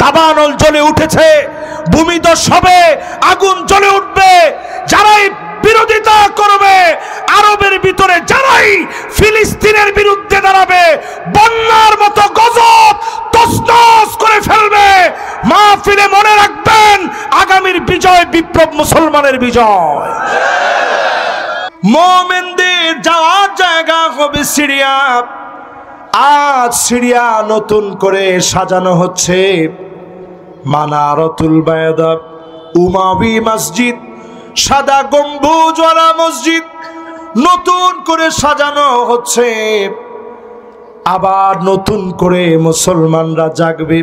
দাবানল জ্বলে উঠেছে, ভূমিধস হবে, আগুন জ্বলে উঠবে। যারাই বিরোধিতা করবে, আরবের ভিতরে যারাই ফিলিস্তিনের বিরুদ্ধে দাঁড়াবে, বন্যার মতো গজব তছনছ করে ফেলবে। মাহফিলে মনে রাখবেন, আগামীর বিজয় বিপ্লব মুসলমানের বিজয়। মুমিনদের যাওয়ার জায়গা হবে সিরিয়া। আজ সিরিয়া নতুন করে সাজানো হচ্ছে। মানারতুল বায়দা, উমাবি মসজিদ, সাদা গম্বুজওয়ালা মসজিদ নতুন করে সাজানো হচ্ছে। আবার নতুন করে মুসলমানরা জাগবে।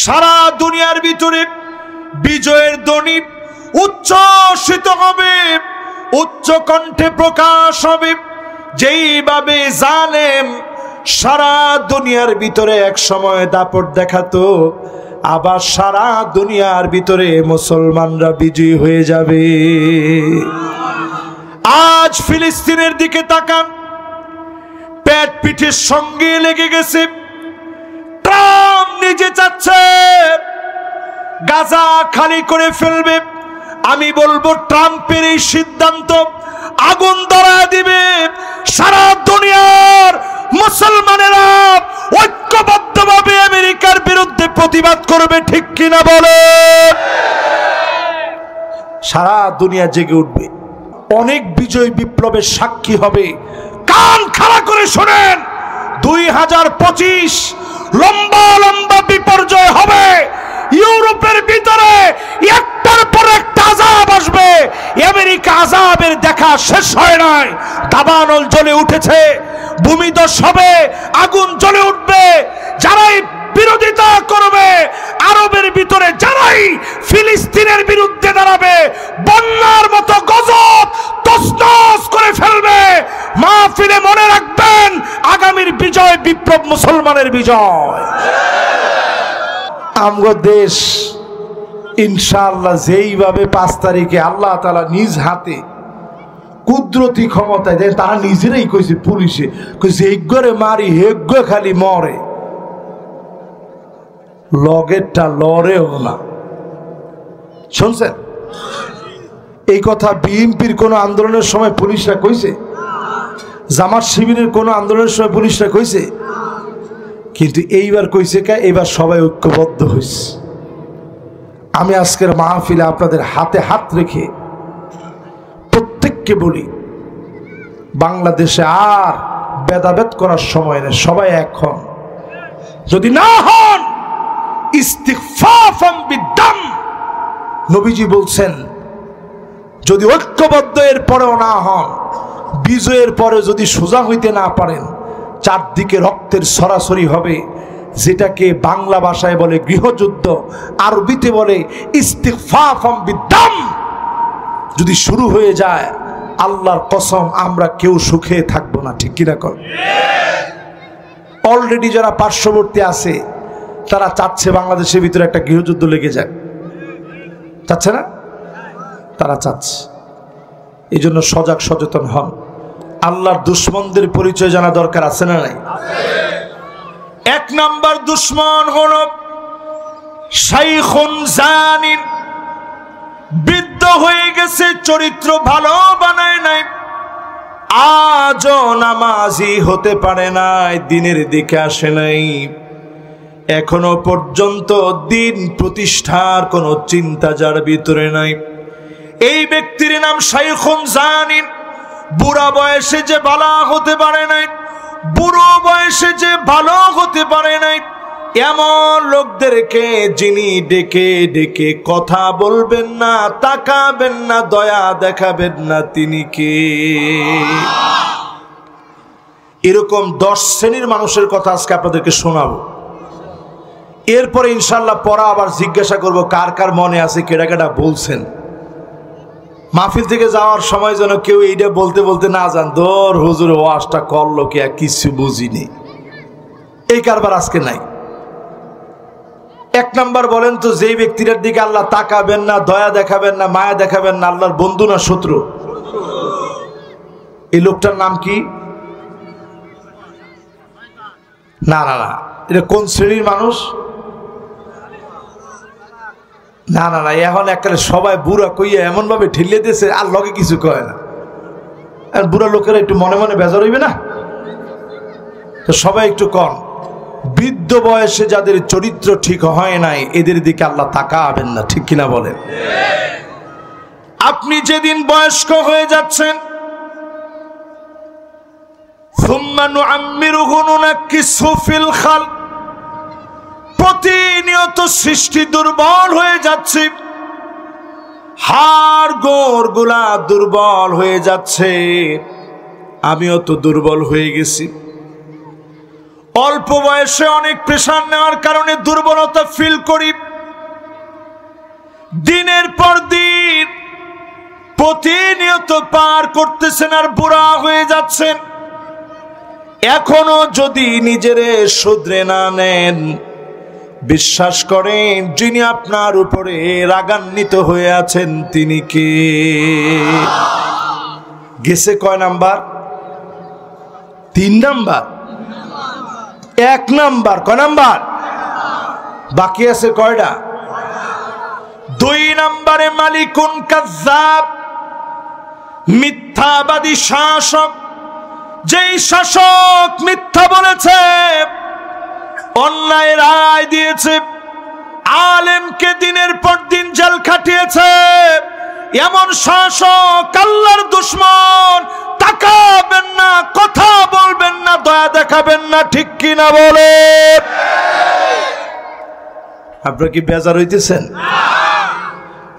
সারা দুনিয়ার ভিতরে বিজয়ের ধ্বনি উচ্ছ্বসিত হবে, উচ্চ কণ্ঠে প্রকাশ হবে। যেইভাবে জালেম সারা দুনিয়ার ভিতরে এক সময় দাপট দেখাতো, আবার সারা দুনিয়ার ভিতরে মুসলমানরা বিজয়ী হয়ে যাবে। আজ ফিলিস্তিনের দিকে তাকান, পেট পিঠের সঙ্গে লেগে গেছে। ট্রাম্প নিজে চাচ্ছে গাজা খালি করে ফেলবে। আমি বলবো ট্রাম্পের এই সিদ্ধান্ত আগুন ধরা দিবে। সারা দুনিয়ার মুসলমানেরা ঐক্যবদ্ধভাবে আমেরিকার বিরুদ্ধে প্রতিবাদ করবে, ঠিক কিনা বলে? সারা দুনিয়া জেগে উঠবে, অনেক বিজয় বিপ্লবের সাক্ষী হবে। কান খাড়া করে শোনেন, 2025 লম্বা লম্বা বিপর্যয় হবে। ইউরোপের ভিতরে একটার পর একটা আযাব আসবে। আমেরিকা আযাবের দেখা শেষ হয় নাই। দাবানল জ্বলে উঠেছে, ভূমিধস হবে, আগুন জ্বলে উঠবে। যারাই বিরোধিতা করবে, আরবের ভিতরে যারাই ফিলিস্তিনের বিরুদ্ধে দাঁড়াবে, বন্যার মতো গজব তছনছ করে ফেলবে। মাহফিলে মনে রাখবেন, আগামীর বিজয় বিপ্লব মুসলমানের বিজয়। আমগো দেশ ইনশাআল্লাহ যেইভাবে 5 তারিখে আল্লাহ তাআলা নিজ হাতে কুদরতি ক্ষমতায় দেয়, তারা নিজেরাই কইছে, পুলিশে কইছে এইগরে মারি হেগ্য খালি মরে, লগেরটা লড়েও না। শুনছেন এই কথা? বিএনপির কোন আন্দোলনের সময় পুলিশরা কইছে? জামাত শিবিরের কোন আন্দোলনের সময় পুলিশরা কইছে? কিন্তু এইবার কইছে কে? এবার সবাই ঐক্যবদ্ধ হয়েছে। আমি আজকের মাহফিলে আপনাদের হাতে হাত রেখে প্রত্যেককে বলি, বাংলাদেশে আর ভেদাভেদ করার সময় নেই, সবাই এক হন। যদি না হন, ইস্তিগফাফাম বিদ্দাম, নবীজি বলছেন, যদি ঐক্যবদ্ধ এর পরেও না হন, বিজয়ের পরে যদি সোজা হইতে না পারেন, চারদিকে রক্তের সরাসরি হবে। যেটাকে বাংলা ভাষায় বলে গৃহযুদ্ধ, আরবিতে বলে ইস্তিগফাফাম বিদ্দাম। যদি শুরু হয়ে যায়, আল্লাহর কসম আমরা কেউ সুখে থাকবো না, ঠিক কিনা কর? অলরেডি যারা পার্শ্ববর্তী আছে তারা চাচ্ছে বাংলাদেশের ভিতরে একটা গৃহযুদ্ধ লেগে যাক, চাচ্ছে না? তারা চাচ্ছে। এই জন্য সজাগ সচেতন হন। আল্লাহর দুশ্মনদের পরিচয় জানা দরকার আছে না নাই? এক নাম্বার দুশ্মন হল শাইখুন জানিন, বৃদ্ধ হয়ে গেছে, চরিত্র ভালো বানায় নাই, আজও নামাজি হতে পারে নাই, দিনের দিকে আসে নাই, এখনো পর্যন্ত দিন প্রতিষ্ঠার কোনো চিন্তা যার ভিতরে নাই। এই ব্যক্তির নাম শাইখুন জানিন। বুড়া বয়সে যে ভালো হতে পারে নাই, বুড়ো বয়সে যে ভালো হতে পারে নাই, এমন লোকদেরকে যিনি ডেকে ডেকে কথা বলবেন না, তাকাবেন না, দয়া দেখাবেন না, তিনি কে? এরকম 10 শ্রেণীর মানুষের কথা আজকে আপনাদেরকে শোনাবো। এরপরে ইনশাল্লাহ পড়া আবার জিজ্ঞাসা করব কার কার মনে আছে, কেডা কেডা বলছেন। মাহফিল থেকে যাওয়ার সময় যেন কেউ এইটা বলতে বলতে না যান, দর হুজুর ওয়াজটা করলো কি, আর কিছু বুঝিনি, এই কারবার আজকে নাই। 1 নাম্বার বলেন তো, যেই ব্যক্তিটার দিকে আল্লাহ তাকাবেন না, দয়া দেখাবেন না, মায়া দেখাবেন না, আল্লাহর বন্ধু না শত্রু? এই লোকটার নাম কি? না না না, এটা কোন শ্রেণীর মানুষ? না না না, এখন একেবারে সবাই বুড়া কইয়া এমন ভাবে ঠেলে দিয়েছে আর লগে কিছু কয় না। আর বুড়া লোকেরা একটু মনে মনে বেজার হইবে না, তো সবাই একটু কম। বৃদ্ধ বয়সে যাদের চরিত্র ঠিক হয় নাই এদের দিকে আল্লাহ তাকাবেন না, ঠিক কিনা বলেন? আপনি যেদিন বয়স্ক হয়ে যাচ্ছেন, প্রতিনিয়ত সৃষ্টি দুর্বল হয়ে যাচ্ছে, হাড় গোড় গুলা দুর্বল হয়ে যাচ্ছে। আমিও তো দুর্বল হয়ে গেছি। অল্প বয়সে অনেক প্রেশার নেওয়ার কারণে দুর্বলতা ফিল করি। দিনের পর দিন প্রতিনিয়ত পার করতেছেন আর বুড়া হয়ে যাচ্ছেন। এখনো যদি নিজেরে শুধরে না নেন, বিশ্বাস করেন যিনি আপনার উপরে রাগান্বিত হয়ে আছেন তিনি কে? গেছে কয় নাম্বার? 3 নাম্বার। 1 নাম্বার। কয় নাম্বার? বাকি আছে কয়টা? 2 নাম্বারে মালিকুন কাজ্জাব, মিথ্যাবাদী শাসক। যেই শাসক মিথ্যা বলেছে, অন্যায় রায় দিয়েছে, আলেমকে দিনের পর দিন জেল খাটিয়েছে, এমন শাসক আল্লাহর দুশমন। তাকাবেন না, কথা বলবেন না, দয়া দেখাবেন না, ঠিক কিনা বলেন? আপনারা কি বেজার হইতেছেন?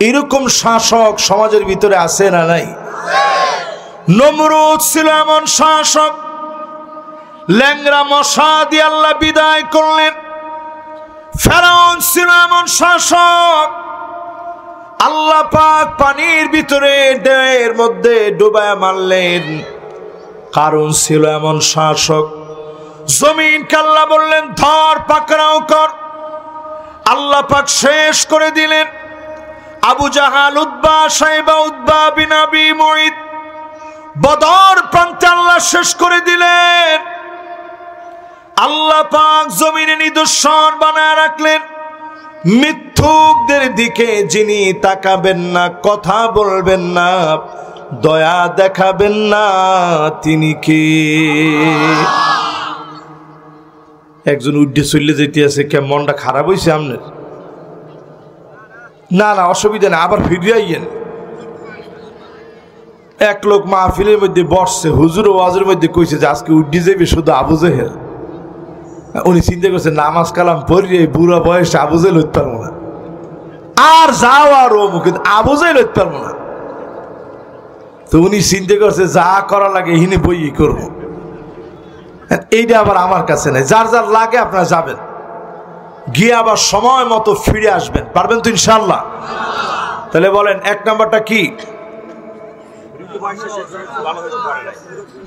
এরকম শাসক সমাজের ভিতরে আছে না নাই? নমরুদ ছিল এমন শাসক, ল্যাংরা মশা দিয়ে আল্লাহ বিদায় করলেন। ফেরাউন ছিল এমন শাসক, আল্লাহ পাক পানির ভিতরে ঢেউয়ের মধ্যে ডুবায় মারলেন। কারণ ছিল এমন শাসক, জমিনকে আল্লাহ বললেন ধর পাকড়াও কর, আল্লাহ পাক শেষ করে দিলেন। আবু জাহাল, উতবা, সাইবা, উতবা বিন আবি মুঈত বদর প্রান্তে আল্লাহ শেষ করে দিলেন। আল্লাহ পাক জমিনে নিদর্শন বানায় রাখলেন। মিথ্যুকদের দিকে যিনি তাকাবেন না, কথা বলবেন না, দয়া দেখাবেন না, তিনি কে? একজন উড্ডে চললে যেতে আছে, কে মনটা খারাপ হয়েছে আপনার? না না, অসুবিধা না, আবার ফিরে আইয়েন। এক লোক মাহফিলের মধ্যে বসছে, হুজুর ওয়াজের মধ্যে কইছে যে আজকে উড্ডি যাবে শুধু আবু জেহেল। উনি চিন্তা করছে নামাজ কালাম পড়িয়ে বুড়া বয়সে আবু জেহেল হইতে পারবো না, আর যাও আর ও মুখে আবু জেহেল হইতে পারবো না। তো উনি চিন্তা করছে যা করা লাগে হিনে বই করবো। এইটা আবার আমার কাছে নাই, যার যার লাগে আপনারা যাবেন, গিয়ে আবার সময় মতো ফিরে আসবেন। পারবেন তো ইনশাল্লাহ? তাহলে বলেন 1 নাম্বারটা কি?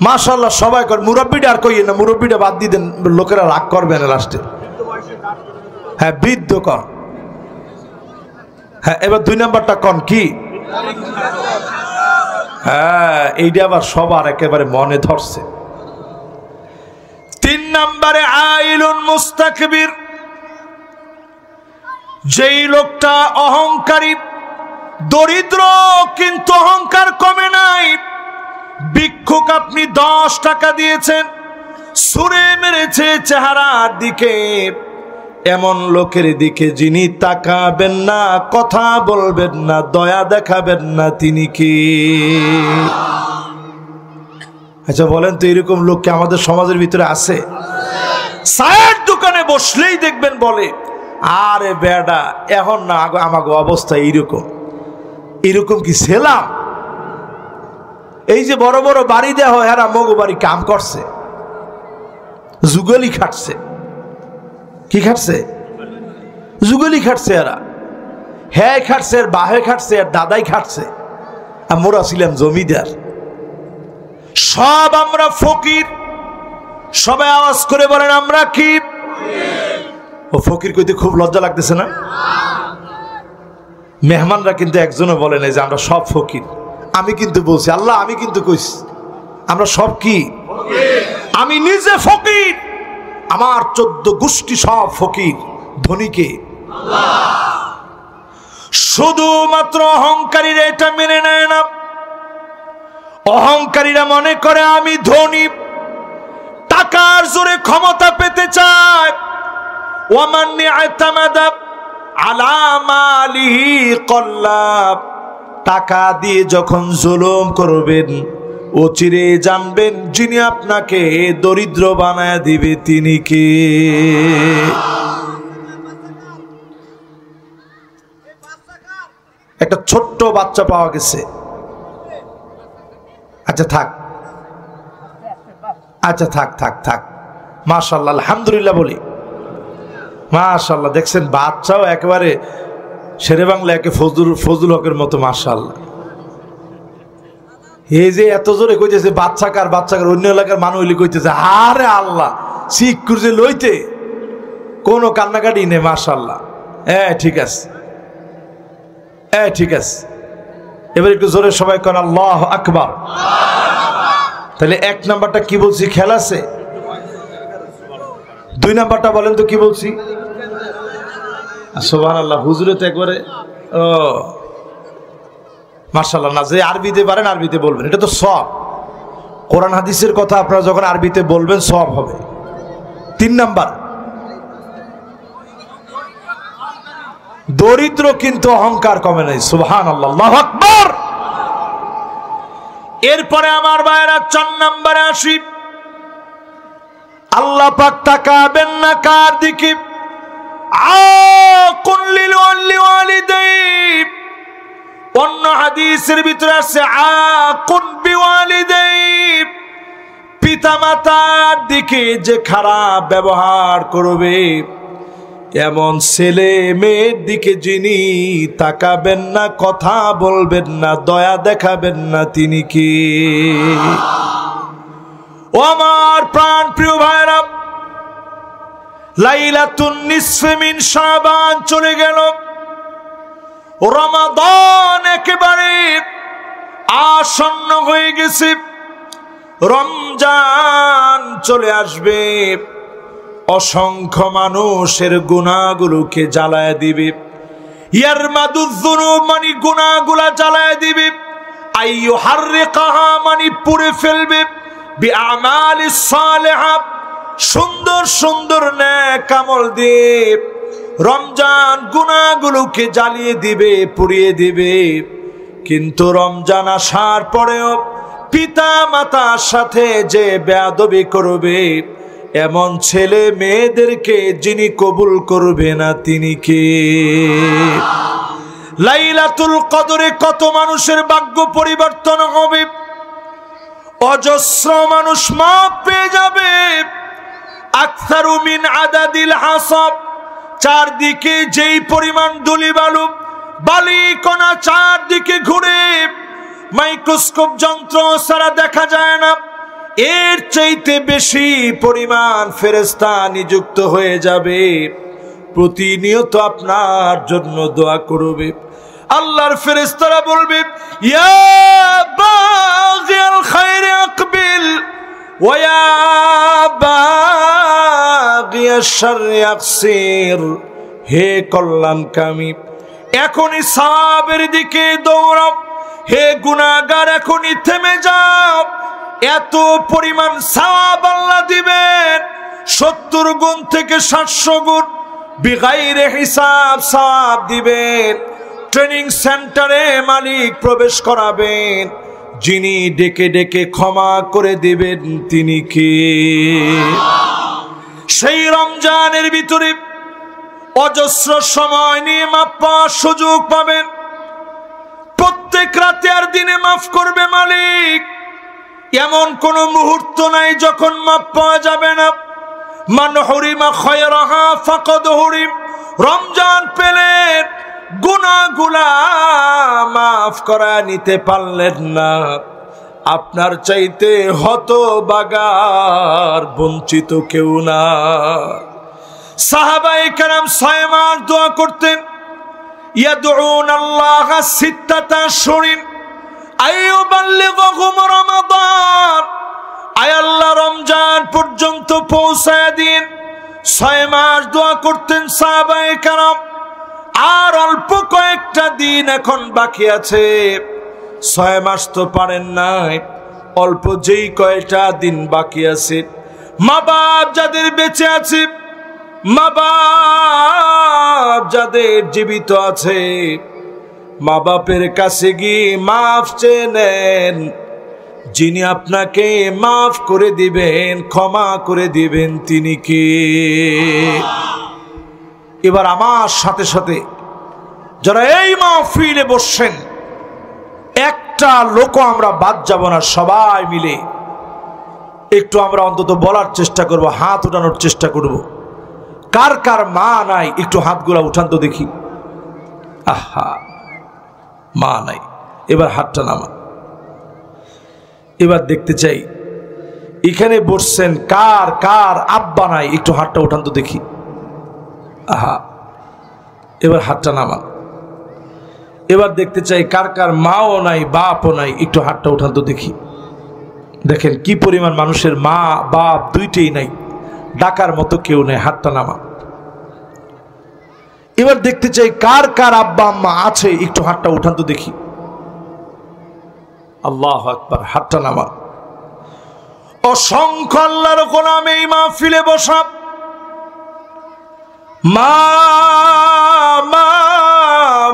মাশাআল্লাহ সবাই কর। মুরব্বিটা আর কইয়েন না, মুরব্বিটা বাদ দিয়ে দেন, লোকেরা রাগ করবে না লাস্টে। হ্যাঁ, বৃদ্ধ কন। হ্যাঁ, এবার 2 নাম্বারটা কন কি? হ্যাঁ, এইটা আবার সবার একেবারে মনে ধরছে। 3 নাম্বারে আইলুন মুস্তাকবির, যেই লোকটা অহংকারী, দরিদ্র কিন্তু অহংকার কমে নাই। ভিক্ষুক আপনি 10 টাকা দিয়েছেন, ছুঁড়ে মেরেছে চেহারার দিকে, এমন লোকের দিকে যিনি তাকাবেন না, কথা বলবেন না, দয়া দেখাবেন না, তিনি কি? আচ্ছা বলেন তো, এরকম লোক কি আমাদের সমাজের ভিতরে আছে? চায়ের দোকানে বসলেই দেখবেন বলে আরে বেডা এখন না আমাকে অবস্থা এইরকম। এরকম কি ছিলাম? এই যে বড় বড় বাড়ি দেওয়া হয়, এরা মগো বাড়ি কাম করছে, যুগলি খাটছে। কি খাটছে? যুগলি খাটছে। এরা হ্যাঁ খাটছে, আর বাহে খাটছে, আর দাদাই খাটছে, আর মোরা ছিলাম জমিদার। সব আমরা ফকির। সবাই আওয়াজ করে বলেন আমরা কি? ও ফকির কইতে খুব লজ্জা লাগতেছে না? মেহমানরা কিন্তু একজনও বলে নাই যে আমরা সব ফকির। আমি কিন্তু বলছি, আল্লাহ আমি কিন্তু কইছি আমরা সব কি? আমি নিজে ফকির, আমার 14 গোষ্ঠী সব ফকির। ধনীকে শুধুমাত্র অহংকারীরা এটা মেনে নেয় না। অহংকারীরা মনে করে আমি ধনী, টাকার জোরে ক্ষমতা পেতে চায়। ওয়ামান ইতামাদা আলা মালিহি কল্লাব, টাকা দিয়ে যখন জুলুম করবেন অচিরে জানবেন যিনি আপনাকে দরিদ্র বানায় দিবে তিনি কে। একটা ছোট্ট বাচ্চা পাওয়া গেছে, আচ্ছা থাক, আচ্ছা থাক থাক থাক, মাশাআল্লাহ আলহামদুলিল্লাহ বলি, মাশাআল্লাহ। দেখছেন বাচ্চাও একেবারে শেরে বাংলা একে ফজলুল হকের মতো, মাশাআল্লাহ। এই যে এত জোরে কইতেছে বাচ্চা কার বাচ্চা কার, অন্য এলাকার মানুষ কইতেছে আরে আল্লাহ শিখ করছে লইতে, কোনো কান্নাকাটি নেই, মাশাআল্লাহ। ঠিক আছে, ঠিক আছে, এবার একটু জোরে সবাই করেন আল্লাহু আকবার। তাহলে এক নাম্বারটা কি বলছি, খেয়াল আছে? 2 নাম্বারটা বলেন তো কি বলছি? সুবহানাল্লাহ, হুজুরে তো একবারে মাশাআল্লাহ। না যে আরবিতে পারেন আরবিতে বলবেন, এটা তো সওয়াব। কোরআন হাদিসের কথা আপনারা যখন আরবিতে বলবেন সওয়াব হবে। 3 নাম্বার, দরিদ্র কিন্তু অহংকার কমে নাই, সুবহানাল্লাহ, আল্লাহু আকবার। এরপরে আমার ভাইরা 4 নম্বরে আসি। আল্লাহ পাক তাকাবেন না কার দিকে? আকুল লিল ওয়ালিদাই। অন্য হাদিসের ভিতরে আছে আকুন বিওয়ালিদাই, পিতামাতার দিকে যে খারাপ ব্যবহার করবে, এমন ছেলে মেয়ের দিকে যিনি তাকাবেন না, কথা বলবেন না, দয়া দেখাবেন না, তিনি কি? ও আমার প্রাণ প্রিয় ভাইরা, লাইলাতুন নিসফে মিন শাবান চলে গেল, রমাদান একেবারে আসন্ন হয়ে গেছে, রমজান চলে আসবে, অসংখ্য মানুষের গুনাহগুলোকে জ্বালায় দিবে। ইয়ারমাদুযুনুব মানে গুনাহগুলা জ্বালায় দিবে, আইয়ুহাররিকাহা মানে পুড়ে ফেলবে, বিআমালিস সালিহা সুন্দর সুন্দর নেক আমল দিয়ে রমজান গুনাহগুলোকে জ্বালিয়ে দিবে, পুড়িয়ে দিবে। কিন্তু রমজান আসার পরেও পিতা মাতার সাথে যে বেয়াদবি করবে, এমন ছেলে মেয়েদেরকে যিনি কবুল করবে না তিনি কে? লাইলাতুল কদরে কত মানুষের ভাগ্য পরিবর্তন হবে, অজস্র মানুষ মাপ পেয়ে যাবে। আকসারু মিন আদাদিল হাসাব, চারদিকে যেই পরিমাণ ধুলি বালু বালিকণা চারদিকে ঘুরে, মাইক্রোস্কোপ যন্ত্র ছাড়া দেখা যায় না, এর চাইতে বেশি পরিমাণ ফেরেশতা নিযুক্ত হয়ে যাবে, প্রতিনিয়ত আপনার জন্য দোয়া করবে। আল্লাহর ফেরেশতারা বলবে, ইয়া বাগিয়াল খায়রি আকবিল ওয়া ইয়া বাগিয়াশ শাররি আকসির, হে কল্যাণকামী এখনই সওয়াবের দিকে দৌড়াও, হে গুনাহগার এখনই থেমে যাও। এত পরিমাণ সওয়াব আল্লাহ দিবেন, 70 গুণ থেকে 700 গুণ বিগাইরে হিসাব সওয়াব দিবেন। ট্রেনিং সেন্টারে মালিক প্রবেশ করাবেন, যিনি ডেকে ডেকে ক্ষমা করে দিবেন তিনি কে? সেই রমজানের ভিতরে অজস্র সময় নিয়ে মাফ পাওয়ার সুযোগ পাবেন। প্রত্যেক রাতে আর দিনে মাফ করবে মালিক, এমন কোন মুহূর্ত নাই যখন মাফ পাওয়া যাবে না। মান হুরিমা খায়রাহা ফাকাদ হুরিম, রমজান পেলেন, গুনাহগুলা মাফ করা নিতে পারলেন না, আপনার চাইতে হতভাগার বঞ্চিত কেউ না। সাহাবায়ে কেরাম 6 মাস দোয়া করতেন, ইয়াদউন আল্লাহ সিত্তাতা শুরিন আইয়ুবাল্লিগুহুম রমাদান, আয় আল্লাহ রমজান পর্যন্ত পৌঁছায় দিন। 6 মাস দোয়া করতেন সাহাবায়ে কেরাম, আর অল্প কয়েকটা দিন এখন বাকি আছে, 6 মাস তো পারেন নাই, অল্প যেই কয়টা দিন বাকি আছে, মা বাপ যাদের বেঁচে আছে, মা বাপ যাদের জীবিত আছে, মা বাপের কাছে গিয়ে মাফ চেয়ে নেন। যিনি আপনাকে মাফ করে দিবেন, ক্ষমা করে দিবেন, তিনি কে? এবার আমার সাথে সাথে যারা এই মাহফিলে বসছেন, একটা লোক আমরা বাদ যাব না, সবাই মিলে একটু আমরা অন্তত বলার চেষ্টা করব, হাত উঠানোর চেষ্টা করব। কার কার মা নাই একটু হাতগুলা উঠান তো দেখি। আহা, মা নাই, এবার হাতটা নামা। এবার দেখতে চাই এখানে বসছেন কার কার আব্বা নাই, একটু হাতটা উঠান তো দেখি। আহা, এবার হাতটা নামা। এবার দেখতে চাই কার কার মাও নাই, বাপও নাই, একটু হাতটা উঠান তো দেখি। দেখেন কি পরিমাণ মানুষের মা বাপ দুইটাই নাই, ডাকার মতো কেউ নেই, হাতটা নামা। এবার দেখতে চাই কার কার আব্বা আম্মা আছে, একটু হাতটা উঠান তো দেখি। আল্লাহু আকবার, হাতটা নামা। অসংখ্য আল্লাহর গোলাম এই মাহফিলে বসা, মা মা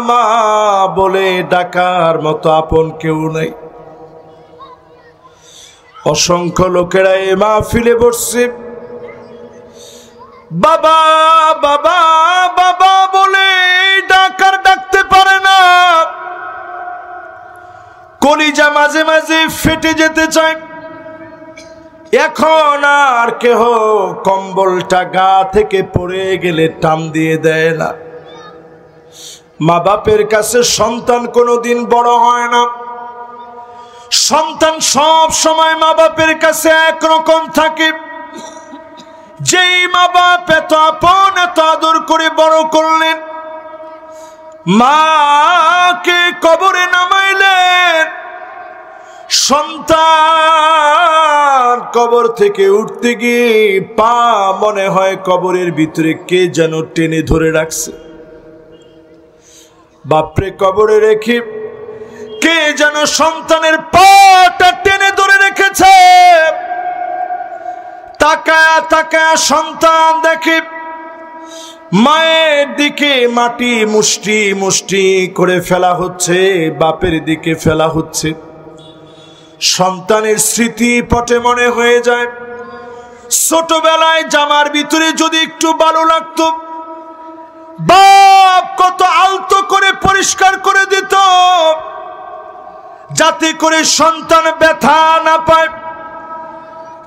মা বলে ডাকার মতো আপন কেউ নাই। অসংখ্য লোকেরা এই মাহফিলে বসছে, বাবা বাবা বাবা বলে ডাকতে পারে না। কলিজা মাঝে মাঝে ফেটে যেতে চায়। এখন আর কেহ কম্বলটা গা থেকে পড়ে গেলে টান দিয়ে দেয় না। মা বাপের কাছে সন্তান কোনোদিন বড় হয় না। সন্তান সব সময় মা বাপের কাছে একরকম থাকে। যেই মা বাপ এত আপন, এত আদর করে বড় করলেন, মাকে কবরে নামাইলেন, সন্তান কবর থেকে উঠতে গিয়ে পা মনে হয় কবরের ভিতরে কে যেন টেনে ধরে রাখছে। বাপরে কবরে রেখে কে যেন সন্তানের পাটা টেনে ধরে রেখেছে। তাকায়া তাকায়া সন্তান দেখে মায়ের দিকে মাটি মুষ্টি মুষ্টি করে ফেলা হচ্ছে, বাপের দিকে ফেলা হচ্ছে। সন্তানের স্মৃতি পটে মনে হয়ে যায়, ছোটবেলায় জামার ভিতরে যদি একটু ভালো লাগতো, বাপ কত আলতো করে পরিষ্কার করে দিত, যাতে করে সন্তান ব্যথা না পায়।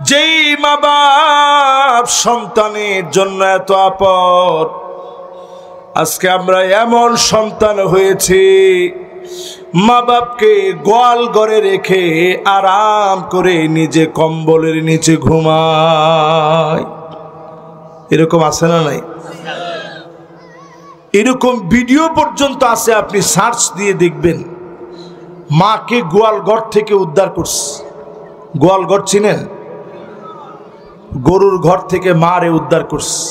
যেই মা বাপ সন্তানের জন্য এত আপন, আজকে আমরা এমন সন্তান হয়েছি, মা বাপকে গোয়াল ঘরে রেখে আরাম করে নিজে কম্বলের নিচে ঘুমায়। এরকম আছে না নাই? এরকম ভিডিও পর্যন্ত আছে, আপনি সার্চ দিয়ে দেখবেন। মাকে গোয়াল ঘর থেকে উদ্ধার করছে। গোয়াল ঘর চিনেন? গরুর ঘর থেকে মারে উদ্ধার করছে।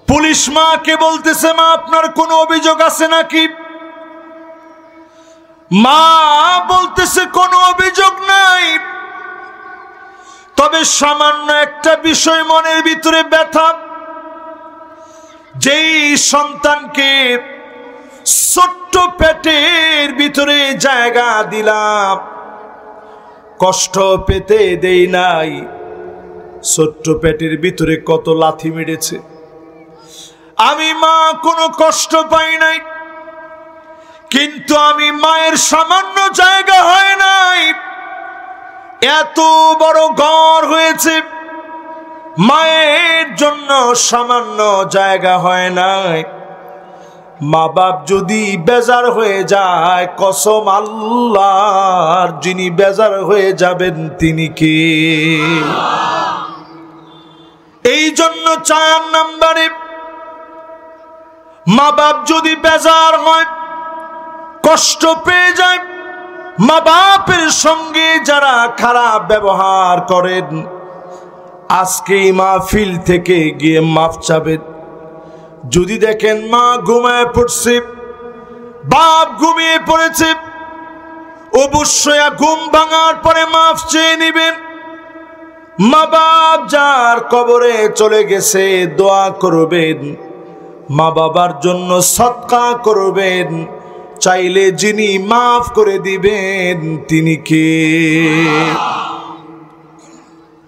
পুলিশ মাকে বলতেছে, মা আপনার কোনো অভিযোগ আছে নাকি? মা বলতেছে কোনো অভিযোগ নাই, তবে সামান্য একটা বিষয় মনের ভিতরে ব্যথা। যেই সন্তানকে ছোট্ট পেটের ভিতরে জায়গা দিলাম, কষ্ট পেতে দেই নাই, ছোট্ট পেটের ভিতরে কত লাথি মেরেছে। আমি মা কোনো কষ্ট পাই নাই, কিন্তু আমি মায়ের সামান্য জায়গা হয় নাই, এত বড় ঘর হয়েছে, মায়ের জন্য সামান্য জায়গা হয় নাই। মা বাপ যদি বেজার হয়ে যায়, কসম আল্লাহর, যিনি বেজার হয়ে যাবেন তিনি কে? এই জন্য 4 নম্বরে, মা বাপ যদি বেজার হয়, কষ্ট পেয়ে যায়, মা বাপের সঙ্গে যারা খারাপ ব্যবহার করেন, আজকে এই মাহফিল থেকে গিয়ে মাফ চাবেন। যদি দেখেন মা ঘুমায় পড়ছে, বাপ ঘুমিয়ে পড়েছে, অবশ্যই ঘুম ভাঙার পরে মাফ চেয়ে নিবেন। মা বাপ যার কবরে চলে গেছে দোয়া করবেন, মা বাবার জন্য সদকা করবেন, চাইলে যিনি মাফ করে দিবেন তিনি কে?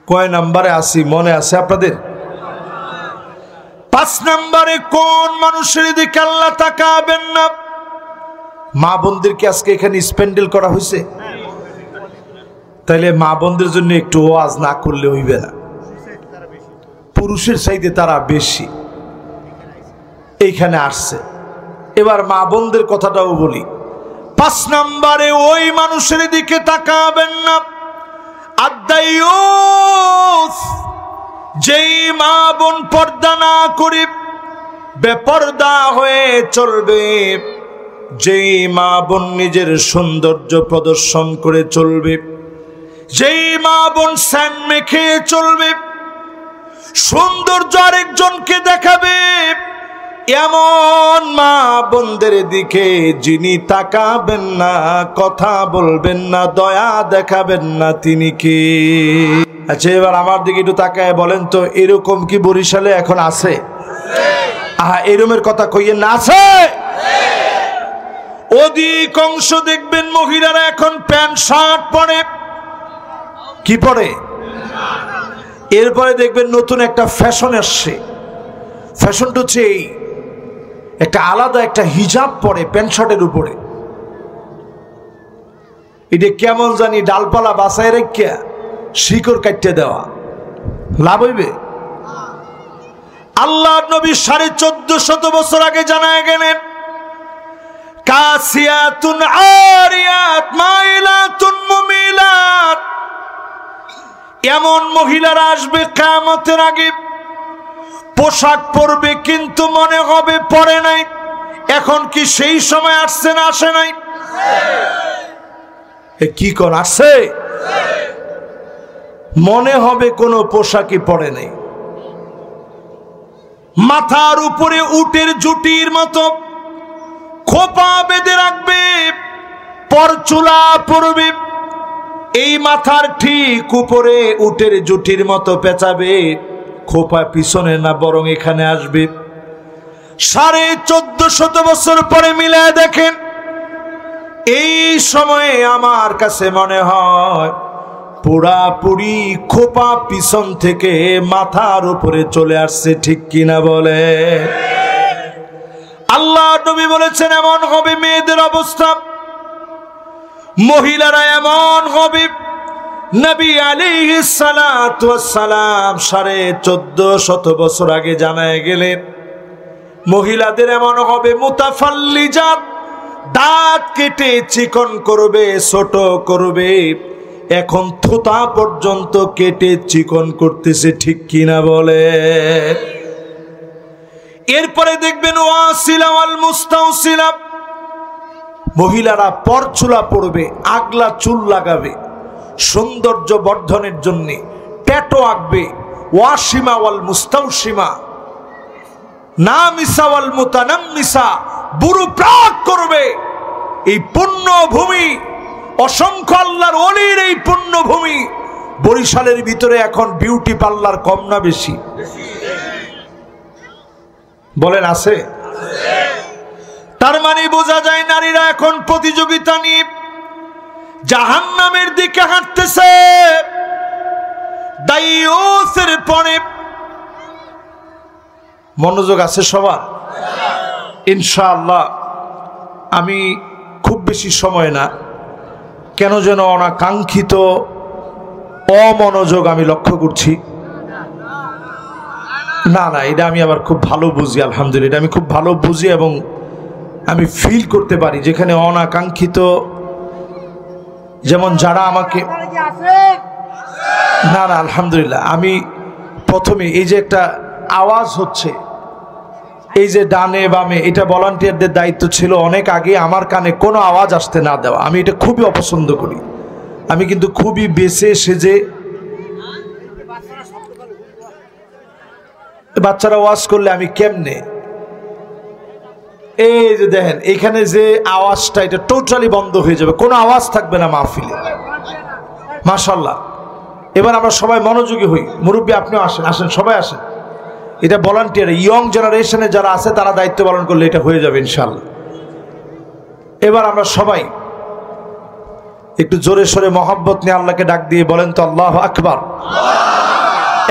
কয় নম্বরে আসি মনে আছে আপনাদের? 5 নম্বরে কোন মানুষের দিকে আল্লাহ তাকাবেন না? মা বোনদেরকে আজকে এখানে স্প্যান্ডেল করা হয়েছে, তাইলে মা বোনদের জন্য একটু ওয়াজ না করলে হইবে না। পুরুষের চাইতে তারা বেশি এইখানে আসছে। এবার মা বোনদের কথাটাও বলি। 5 নম্বরে ওই মানুষের দিকে তাকাবেন না আদায়ুস, যেই মা বোন পর্দা না করে বেপর্দা হয়ে চলবে, যেই মা বোন নিজের সৌন্দর্য প্রদর্শন করে চলবে, যেই মা বোন স্যান মেখে চলবে, সৌন্দর্য আরেকজনকে দেখাবে, এমন মা বোনদের দিকে যিনি তাকাবেন না, কথা বলবেন না, দয়া দেখাবেন না, তিনি কি? আচ্ছা এবার আমার দিকে একটু তাকায় বলেন তো, এরকম কি বরিশালে এখন আছে? এরমের কথা কইয়েন না, আছে? অধিকাংশ দেখবেন মহিলারা এখন প্যান্ট শার্ট পরে। কি পরে? এরপরে দেখবেন নতুন একটা ফ্যাশন আসছে। ফ্যাশনটা হচ্ছে এই, একটা আলাদা একটা হিজাব পরে প্যান্ট শার্টের উপরে। এটা কেমন জানি ডালপালা বাসায় রেখে শিকড় কাটতে দেওয়া, লাভ হইবে? আল্লাহ নবী 1450 বছর আগে জানায় গেলেন, কাসিয়াতুন আরিয়াত মাইলাতুন মুমিলাত, এমন মহিলারা আসবে কিয়ামতের আগে, পোশাক পরবে কিন্তু মনে হবে পরে নাই। এখন কি সেই সময় আসছে না আসে নাই? কি কোন আসছে? মনে হবে কোনো পোশাকই পরে নাই। মাথার উপরে উটের জুটির মতো খোপা বেঁধে রাখবে, পরচুলা পরবে, এই মাথার ঠিক উপরে উটের জুটির মতো পেঁচাবে, খোপা পিছনে না বরং এখানে আসবে। 1450 বছর পরে মিলায় দেখেন, এই সময়ে আমার কাছে মনে হয় পুরাপুরি খোপা পিছন থেকে মাথার উপরে চলে আসছে, ঠিক কিনা বলে? আল্লাহ নবী বলেছেন এমন হবে মেয়েদের অবস্থা, মহিলারা এমন হবে। নবী আলাইহিস সালাতু ওয়াস সালাম 1450 বছর আগে জানায় গেলেন, মহিলাদের এমন হবে মুতাফাল্লিজাত, দাঁত কেটে চিকন করবে, ছোট করবে, এখন থোতা পর্যন্ত কেটে চিকন করতেছে, ঠিক কিনা বলে? এরপরে দেখবেন ওয়াসিলা ওয়াল মুস্তাওসিলা, মহিলারা পরচুলা পরবে, আগলা চুল লাগাবে, সৌন্দর্য বর্ধনের জন্য ট্যাটু আঁকবে। ওয়াসিমা ওয়াল মুস্তাওসিমা, নামিসা ওয়াল মুতানাম্মিসা, বুড়ো প্রাক করবে। এই পুণ্যভূমি, অসংখ্য আল্লাহর ওলির এই পুণ্যভূমি, বরিশালের ভিতরে এখন বিউটি পার্লার কম না বেশি? বলেন আছে? তার মানে বোঝা যায় নারীরা এখন প্রতিযোগিতা নিয়ে জাহান্নামের দিকে হাঁটতেছে। দায়ুসের পরে মনোযোগ আছে সবার? ইনশাআল্লাহ আমি খুব বেশি সময় না, কেন যেন অনাকাঙ্ক্ষিত অমনোযোগ আমি লক্ষ্য করছি। না না, এটা আমি আবার খুব ভালো বুঝি, আলহামদুলিল্লাহ, এটা আমি খুব ভালো বুঝি এবং আমি ফিল করতে পারি যেখানে অনাকাঙ্ক্ষিত, যেমন যারা আমাকে, না না আলহামদুলিল্লাহ, আমি প্রথমে এই যে একটা আওয়াজ হচ্ছে, এই যে ডানে বামে, এটা ভলান্টিয়ারদের দায়িত্ব ছিল অনেক আগে আমার কানে কোনো আওয়াজ আসতে না দেওয়া। আমি এটা খুবই অপছন্দ করি। আমি কিন্তু খুবই বেছে সেজে, বাচ্চারা ওয়াজ করলে আমি কেমনে, এই যে দেখেন এখানে যে আওয়াজটা, এটা টোটালি বন্ধ হয়ে যাবে, কোনো আওয়াজ থাকবে না মাহফিলে। মাশাআল্লাহ। এবার আমরা সবাই মনোযোগী হই। মুরব্বী আপনিও আসেন, আসেন সবাই আসেন। এটা ভলান্টিয়ার, ইয়ং জেনারেশনে যারা আছে তারা দায়িত্ব পালন করলে এটা হয়ে যাবে ইনশাআল্লাহ। এবার আমরা সবাই একটু জোরে সোরে মহব্বত নিয়ে আল্লাহকে ডাক দিয়ে বলেন তো আল্লাহু আকবার।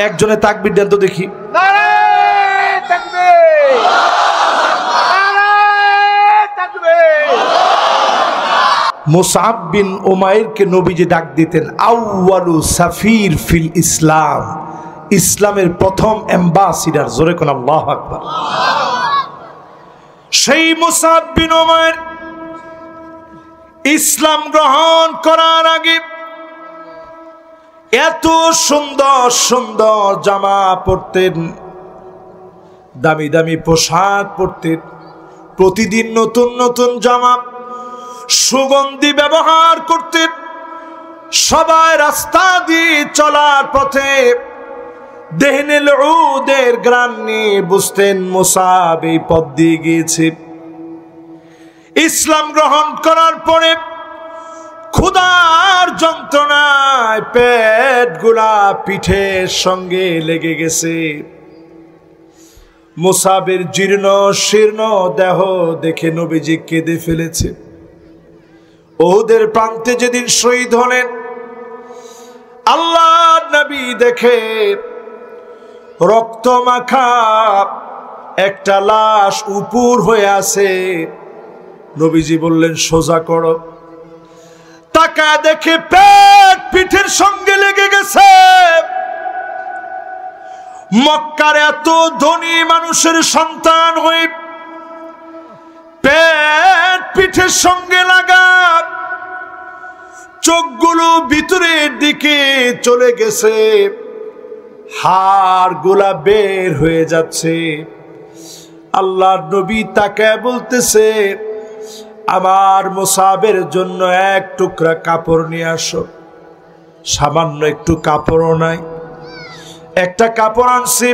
একজনে তাকবীর দেন তো দেখি। মুসআব বিন উমাইরকে নবীজি ডাক দিতেন আউয়ালু সাফির ফিল ইসলাম, ইসলামের প্রথম অ্যাম্বাসিডার। জোরে কোন আল্লাহু আকবার। সেই মুসআব বিন উমাইর ইসলাম গ্রহণ করার আগে এত সুন্দর সুন্দর জামা পরতেন, দামি দামি পোশাক পরতেন, প্রতিদিন নতুন নতুন জামা, সুগন্ধি ব্যবহার করতেন। সবাই রাস্তা দিয়ে চলার পথে দেহনেল উদের গ্রান নিয়ে বুঝতেন মুসাব এই পথ দিয়ে গিয়েছে। ইসলাম গ্রহণ করার পরে ক্ষুধার যন্ত্রণায় পেট গুলা পিঠের সঙ্গে লেগে গেছে। মুসাবের জীর্ণ শীর্ণ দেহ দেখে নবীজি কেঁদে ফেলেছে। ওদের প্রান্তে যেদিন শহীদ হলেন, আল্লাহর নবী দেখে রক্ত মাখা একটা লাশ উপর হয়ে আছে। নবীজি বললেন সোজা করো। তাকা দেখে পেট পিঠের সঙ্গে লেগে গেছে। মক্কার এত ধনী মানুষের সন্তান হয়ে পেট পিঠের সঙ্গে লাগা, চোখগুলো ভিতরের দিকে চলে গেছে, হাড় গুলা বের হয়ে যাচ্ছে। আল্লাহর নবী তাকে বলতেছে আমার মুসাবের জন্য এক টুকরা কাপড় নিয়ে আসো। সামান্য একটু কাপড়ও নাই, একটা কাপড় আনছি।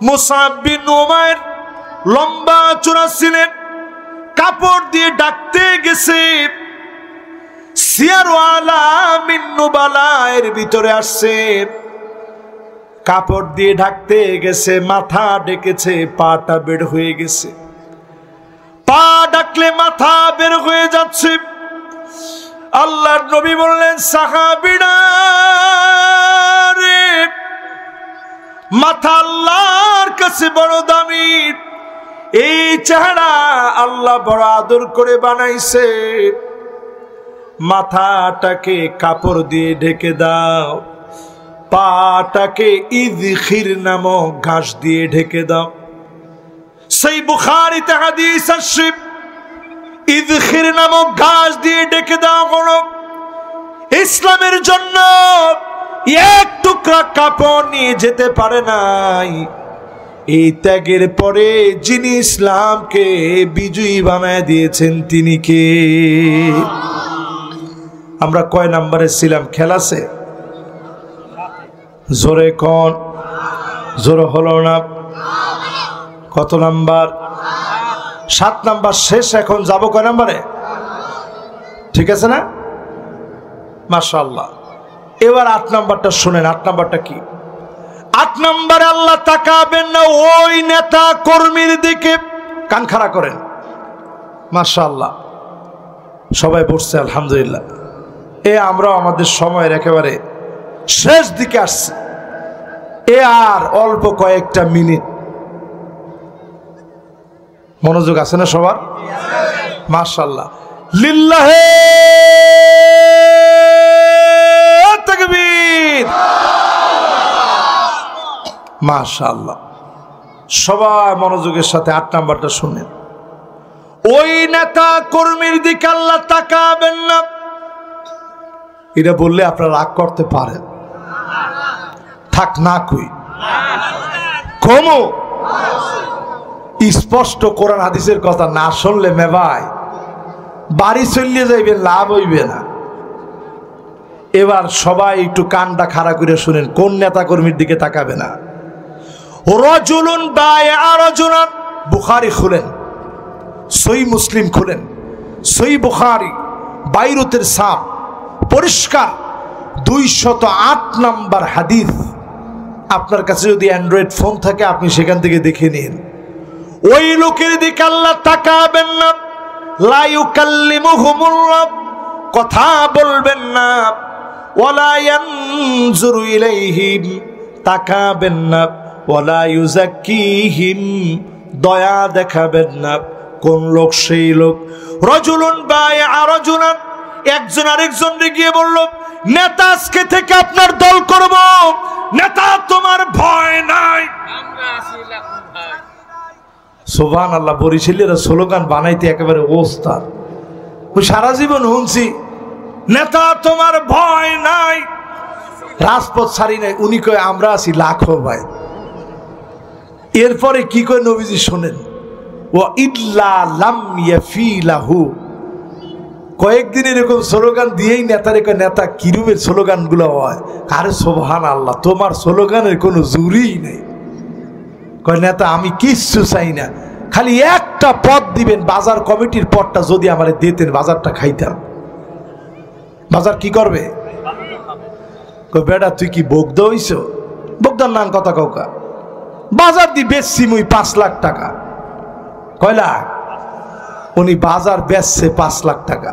মুসাব বিন উমাইর লম্বা চূড়া ছিলেন, কাপড় দিয়ে ঢাকতে গেছে। সিয়ার আলামিন নুবালা এর ভিতরে আসছে, কাপড় দিয়ে ঢাকতে গেছে, মাথা ডেকেছে, পাটা বের হয়ে গেছে। পা ডাকলে মাথা বের হয়ে যাচ্ছে। আল্লাহর নবী বললেন সাহাবীরা রে, মাথা আল্লাহর কাছে বড় দামি, এই চেহারা আল্লাহ বড় আদর করে বানাইছে। মাথাটাকে কাপড় দিয়ে ঢেকে দাও, পাটাকে ইযখির নামক ঘাস দিয়ে ঢেকে দাও। সেই বুখারীতে হাদিস আছে, ইযখির নামক ঘাস দিয়ে ঢেকে দাও হলো ইসলামের জন্য এক টুকরা কাপড় নিয়ে যেতে পারে নাই। এই ত্যাগের পরে যিনি ইসলামকে বিজয়ী বানায় দিয়েছেন তিনি কে? আমরা কয় নম্বরে ছিলাম? খেলাছে জোরে কোন? জোরে হলো না? কত নাম্বার? 7 নাম্বার শেষ। এখন যাব কয় নাম্বারে? ঠিক আছে না? মাশাআল্লাহ। এবার 8 নাম্বারটা শুনেন। 8 নাম্বারটা কি? 8 নাম্বারে আল্লাহ তাকাবেন না ওই নেতা কর্মীর দিকে। কান খাড়া করেন। মাশাআল্লাহ, সবাই বসছে আলহামদুলিল্লাহ। আমরাও আমাদের সময়ের একেবারে শেষ দিকে আসছি। আর অল্প কয়েকটা মিনিট। মনোযোগ আছে না সবার? মাশাআল্লাহ, লিল্লাহে তাকবীর, মাশাআল্লাহ। সবাই মনোযোগের সাথে 8 নাম্বারটা শুনেন। ওই নেতা কর্মীর দিকে আল্লাহ তাকাবেন না। এটা বললে আপনারা রাগ করতে পারেন, থাক না কই কমো। স্পষ্ট কোরআন হাদিসের কথা না শুনলে মেভাই বাড়ি চলিয়ে যাইবে, লাভ হইবে না। এবার সবাই একটু কানটা খাড়া করে শুনেন, কোন নেতা কর্মীর দিকে তাকাবে না? রাজুলুন বায়আ রাজুলান, বুখারী খুলেন, সহিহ মুসলিম খুলেন, সহিহ বুখারী, বাইরুতের সাপ, পরিষ্কার 208 নম্বর হাদিস। আপনার কাছে যদি অ্যান্ড্রয়েড ফোন থাকে আপনি সেখান থেকে দেখে নিন। ওই লোকের দিকে আল্লাহ তাকাবেন না, লা ইউকাল্লিমুহুমুল্লাহ, কথা বলবেন না, ওয়ালা ইয়ানজুরু ইলাইহিম, তাকাবেন না, ওয়ালা ইউযাক্কিহিম, দয়া দেখাবেন না। কোন লোক? সেই লোক রাজুলুন বায়আ রাজুলান, একজন আরেকজনকে গিয়ে বলল, নেতা আজকে থেকে আপনার দল করব, নেতা তোমার ভয় নাই। আমরা আছি লাখুন ভাই। সুবহানাল্লাহ। বরিশালীরা স্লোগান বানাইতে একেবারে ওস্তাদ। ওই সারা জীবন শুনছি, নেতা তোমার ভয় নাই, রাজপথ ছাড়ি নাই। উনি কয় আমরা আছি লাখো ভাই। এরপরে কি কয় নবীজি শোনেন, ওয়া ইল্লা লাম ইয়াফিলাহু, কয়েকদিন এরকম স্লোগান দিয়েই নেতারে কয় নেতা কিরুমের স্লোগান গুলো হয়। আরে সুবহানাল্লাহ, তোমার স্লোগানের কোনো জুরিই নেই। কয় নেতা আমি কিচ্ছু চাই না, খালি একটা পদ দিবেন, বাজার কমিটির পদটা যদি আমারে দিতেন বাজারটা খাইতাম। বাজার কি করবে? কয় বেটা তুই কি বোগদা হইছ? বোগদার নাম কথা কাউকা। বাজার দি বেচছি মুই 5 লাখ টাকা। কয় লাখ? উনি বাজার বেচছে 5 লাখ টাকা।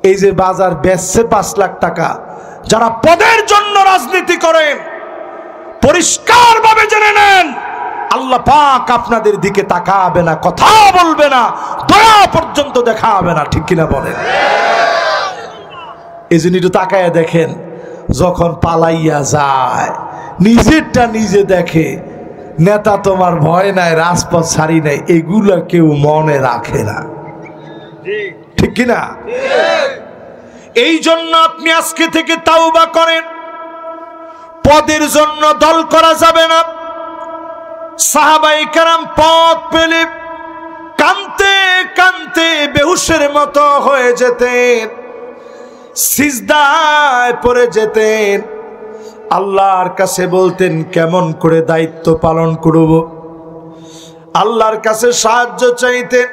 এই যে বাজার বেচছে 5 লাখ টাকা, যারা পদের জন্য রাজনীতি করেন পরিষ্কার ভাবে জেনে নেন, আল্লাহ পাক আপনাদের দিকে তাকাবে না, কথা বলবে না, দয়া পর্যন্ত দেখাবে না। ঠিক কিনা বলেন? এই জন্য একটু তাকায় দেখেন, যখন পালাইয়া যায় নিজেরটা নিজে দেখে, নেতা তোমার ভয় নাই, রাজপথ ছাড়ি নাই, এগুলা কেউ মনে রাখে না। ঠিক কিনা? এই জন্য আপনি আজকে থেকে তাওবা করেন, পদের জন্য দল করা যাবে না। সাহাবায়ে কেরাম পদ পেলে কাঁদতে কাঁদতে বেহুশের মতো হয়ে যেতেন, সিজদায় পড়ে যেতেন, আল্লাহর কাছে বলতেন কেমন করে দায়িত্ব পালন করব, আল্লাহর কাছে সাহায্য চাইতেন।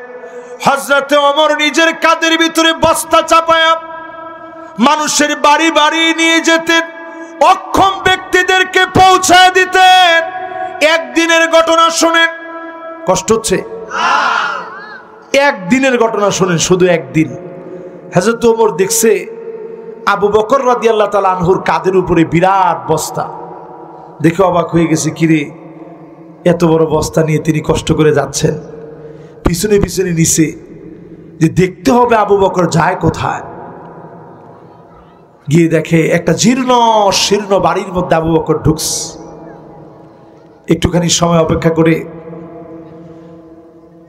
হযরতে ওমর নিজের কাঁধের ভিতরে বস্তা চাপায়া মানুষের বাড়ি বাড়ি নিয়ে যেতেন, অক্ষম ব্যক্তিদেরকে পৌঁছায় দিতেন। একদিনের ঘটনা শুনেন, কষ্ট হচ্ছে? একদিনের ঘটনা শুনেন, শুধু একদিন। হযরত ওমর দেখছে আবু বকর রাদিয়াল্লাহু তাআলা আনহুর কাঁধের উপরে বিরাট বস্তা। দেখে অবাক হয়ে গেছে, কিরে এত বড় বস্তা নিয়ে তিনি কষ্ট করে যাচ্ছেন। পিছনে পিছনে নিছে যে দেখতে হবে আবু বকর যায় কোথায়। গিয়ে দেখে একটা জীর্ণ শীর্ণ বাড়ির মধ্যে আবু বকর ঢুকছে। একটুখানি সময় অপেক্ষা করে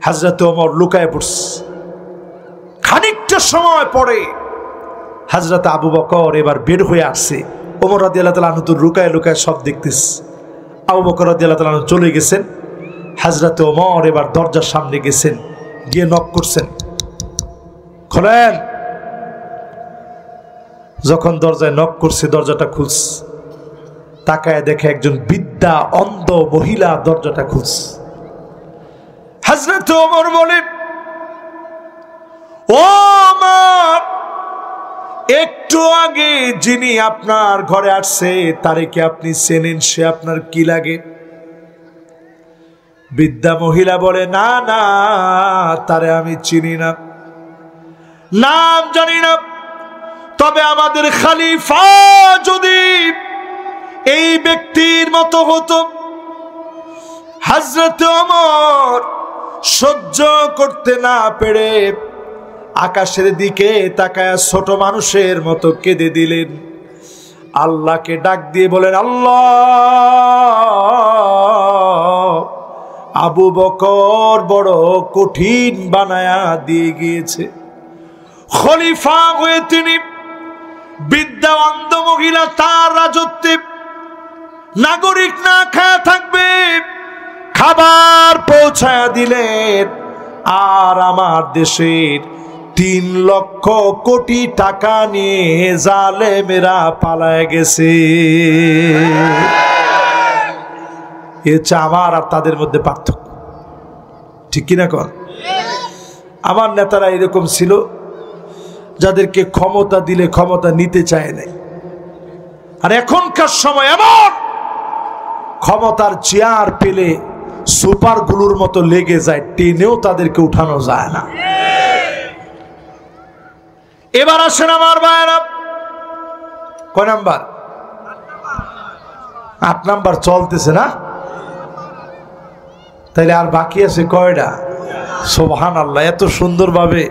হযরত ওমর লুকায় পড়ছে। খানিকটা সময় পরে হযরত আবু বকর এবার বের হয়ে আসছে। ওমর রাদিয়াল্লাহু তাআলা আনহু তো লুকায় লুকায় সব দেখতেছে। আবু বকর রাদিয়াল্লাহু তাআলা আনহু চলে গেছেন। হযরত ওমর এবার দরজার সামনে গেছেন, গিয়ে নক করছেন, খোলেন। যখন দরজায় নক করছে, দরজাটা খুলছে। তাকায় দেখে একজন বৃদ্ধা অন্ধ মহিলা দরজাটা খুলছে। হযরত ওমর বলেন, ও ওমর, একটু আগে যিনি আপনার ঘরে আসছে তারে কি আপনি চেনেন? সে আপনার কি লাগে? বৃদ্ধা মহিলা বলে, না না, তারে আমি চিনি না, নাম জানি না, তবে আমাদের খলিফা যদি এই ব্যক্তির মতো হতো। হযরত ওমর সহ্য করতে না পেরে আকাশের দিকে তাকায় ছোট মানুষের মতো কেঁদে দিলেন। আল্লাহকে ডাক দিয়ে বলেন, আল্লাহ, আবু বকর বড় কঠিন বানায়া দিয়ে গিয়েছে। খলিফা হয়ে তিনি বৃদ্ধা অন্ধ মহিলা তার রাজত্বে নাগরিক না খায়া থাকবে, খাবার পৌঁছায়া দিলেন। আর আমার দেশের 3 লক্ষ কোটি টাকা নিয়ে জালেমেরা পালায় গেছে। এ হচ্ছে আমার আর তাদের মধ্যে পার্থক্য। ঠিক কিনা কর? আমার নেতারা এরকম ছিল যাদেরকে ক্ষমতা দিলে ক্ষমতা নিতে চায় না। আর এখনকার সময় এমন ক্ষমতার চেয়ার পেলে সুপার গুলোর মতো লেগে যায়, টেনেও তাদেরকে উঠানো যায় না। এবার আসেন আমার ভাইয়েরা, কয় নাম্বার? 8 নাম্বার চলতেছে না? তাইলে আর বাকি আছে কয়টা? সুবহানাল্লাহ। এত সুন্দরভাবে